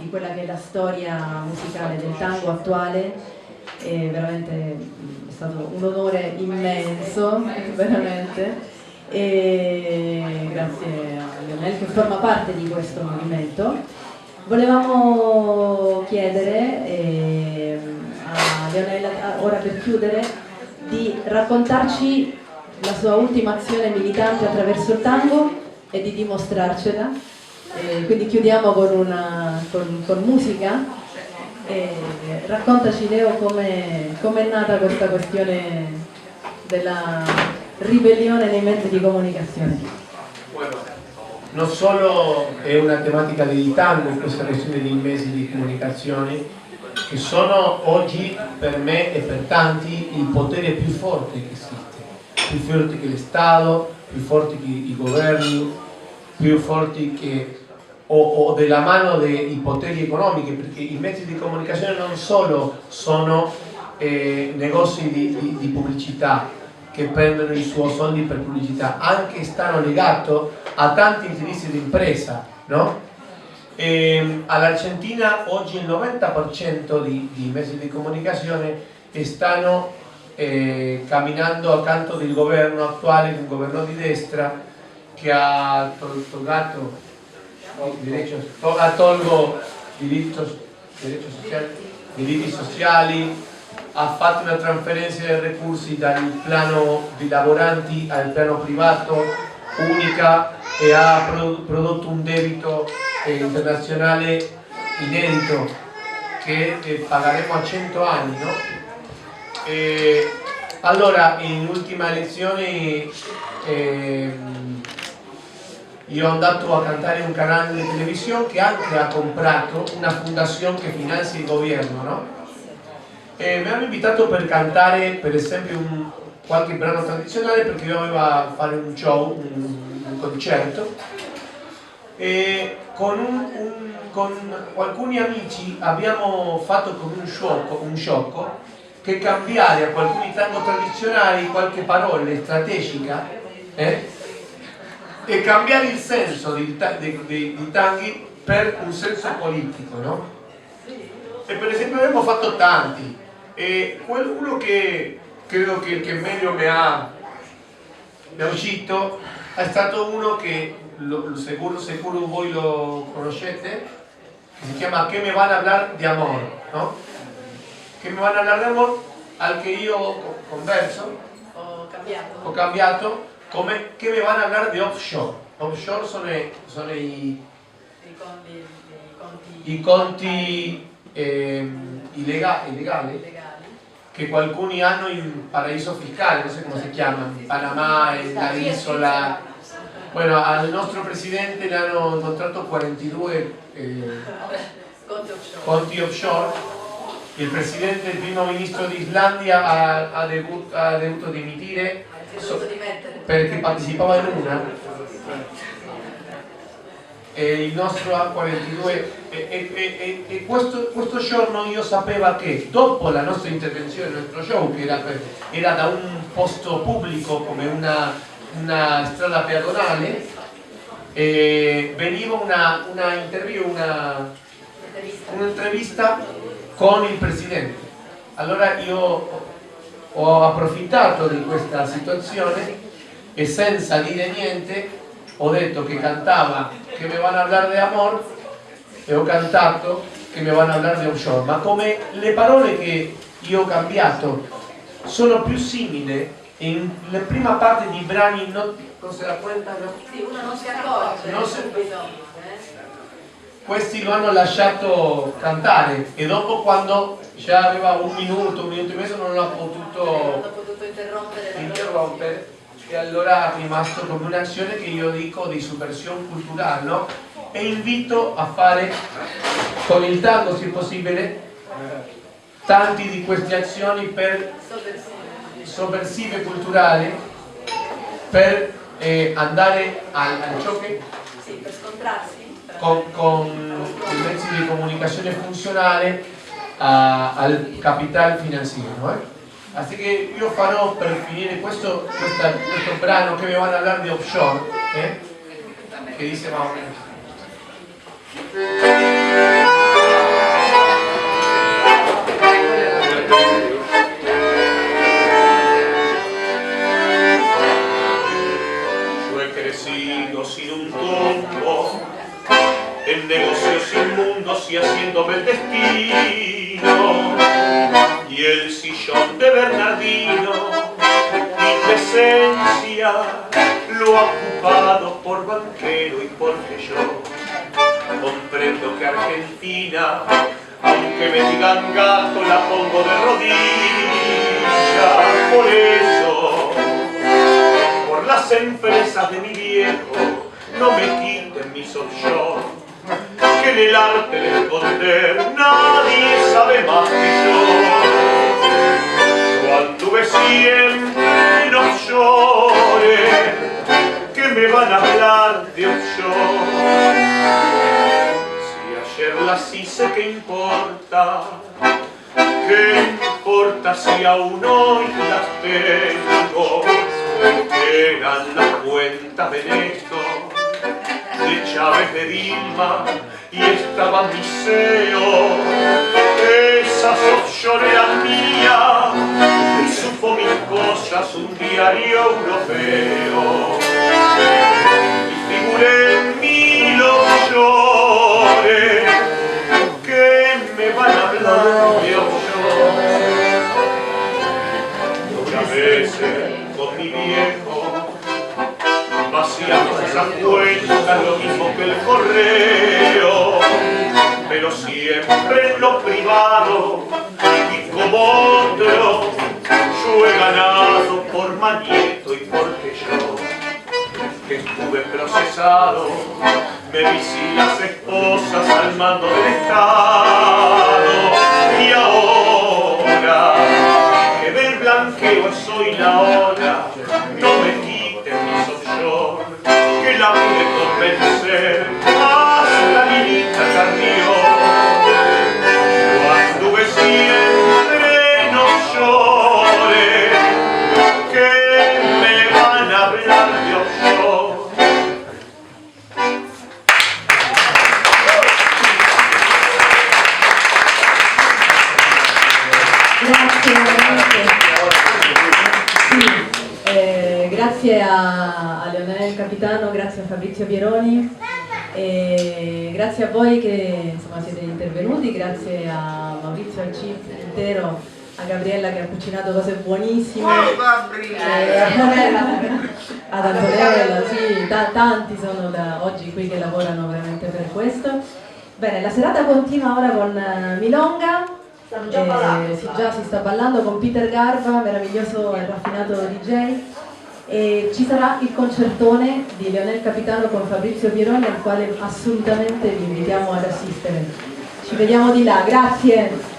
Speaker 8: quella che è la storia musicale del tango attuale. E veramente è stato un onore immenso, veramente, e grazie a Leonel che forma parte di questo movimento. Volevamo chiedere a Leonel, ora per chiudere, di raccontarci la sua ultima azione militante attraverso il tango e di dimostrarcela. Quindi chiudiamo con musica. Raccontaci, Leo, come è nata questa questione della ribellione nei mezzi di comunicazione.
Speaker 4: Bueno, non solo è una tematica del tango questa questione dei mezzi di comunicazione, che sono oggi per me e per tanti il potere più forte che esiste, più forte che lo Stato, più forte che i governi, più forti che o della mano dei poteri economici, perché i mezzi di comunicazione non solo sono negozi di pubblicità che prendono i suoi soldi per pubblicità, anche stanno legati a tanti interessi di impresa, no? All'Argentina oggi il 90% di mezzi di comunicazione stanno camminando accanto del governo attuale, un governo di destra che ha tolto diritti sociali, ha fatto una trasferenza dei recursi dal piano dei lavoranti al piano privato unica e ha prodotto un debito internazionale inedito che pagheremo a 100 anni, no? Allora, in ultima elezione io ho andato a cantare un canale di televisione che anche ha comprato una fondazione che finanzia il governo, no? E mi hanno invitato per cantare, per esempio, qualche brano tradizionale, perché io dovevo fare un show, un concerto, e con alcuni amici abbiamo fatto come un sciocco che cambiare a alcuni tango tradizionali qualche parola strategica, e cambiare il senso dei tanghi per un senso politico, no? E per esempio abbiamo fatto tanti, e uno che credo che meglio mi ha uscito è stato uno che sicuro voi lo conoscete, che si chiama Che me van a hablar de amor, no? Che me van a hablar de amor, al che io converso, ho cambiato come che me van a hablar de offshore. Offshore sono i conti illegali che alcuni hanno in paradiso fiscale, non so come si chiama, in Panama, in la isola. Bueno, al nostro presidente le hanno incontrato 42 conti offshore. Il presidente, il primo ministro di Islandia ha dovuto dimettere perché partecipava in una, e il nostro ha 42, e questo giorno io sapevo che dopo la nostra intervenzione, il nostro show, che era da un posto pubblico come una strada pedonale, veniva un'intervista con il presidente. Allora io ho approfittato di questa situazione e senza dire niente ho detto che cantava Che me van a hablar de amor e ho cantato che mi vanno a parlare di offshore, ma come le parole che io ho cambiato sono più simili nella prima parte di brani, non se la cuenta, no?
Speaker 2: Sì, uno non si accorge
Speaker 4: Non si-
Speaker 2: subito.
Speaker 4: Questi lo hanno lasciato cantare e dopo, quando già aveva un minuto e mezzo, non l'ha
Speaker 2: Non
Speaker 4: potuto
Speaker 2: ho potuto interrompere.
Speaker 4: e allora è rimasto come un'azione che io dico di subversione culturale, no? E invito a fare con il tango, se possibile, tanti di queste azioni per sovversive culturali, per andare al ciò
Speaker 2: Sì, per scontrarsi.
Speaker 4: con i mezzi di comunicazione funzionale al capitale finanziario. Así che io farò, per finire questo brano che mi vanno a parlare di offshore, che dice más o menos.
Speaker 10: Yo he crecido sin un tumbo, en negocios inmundos y haciéndome el destino, y el sillón de Bernardino, mi presencia lo ha ocupado por banquero y porque yo comprendo que Argentina, aunque me digan gato, la pongo de rodillas. Por eso, por las empresas de mi viejo, no me quiten mis offshore, que en el arte de esconder nadie sabe más que yo. Yo anduve siempre en offshore, que me van a hablar de offshore. Si ayer las hice, ¿qué importa? ¿Qué importa si aún hoy las tengo? Eran las cuentas de Néstor, de Chávez, de Dilma, y estaba mi CEO. Esas offshore eran mías, y supo mis cosas un diario europeo. Y figuré en 1000 offshore, que me van a hablar de offshore. Muchas veces con mi viejo vaciamos esas cuentas, lo mismo que el correo, pero siempre en lo privado, y como otro, yo he ganado por Manieto y porque yo, que estuve procesado, me vi sin las esposas al mando del Estado, y ahora que del blanqueo soy la ola, no me quiten mis offshore, que la pude convencer hasta Lilita Carrión. Yo anduve siempre en offshore, que me van a hablar de offshore.
Speaker 8: Grazie veramente. Sì, grazie a Leonel Capitano, grazie a Fabrizio Pieroni, grazie a voi che insomma siete intervenuti, grazie a Maurizio, al CIP intero, a Gabriella che ha cucinato cose buonissime, ad Antonella, sì, tanti sono da oggi qui che lavorano veramente per questo. Bene, la serata continua ora con Milonga. Già si sta ballando con Peter Garba, meraviglioso e raffinato DJ, e ci sarà il concertone di Leonel Capitano con Fabrizio Pieroni, al quale assolutamente vi invitiamo ad assistere. Ci vediamo di là, grazie.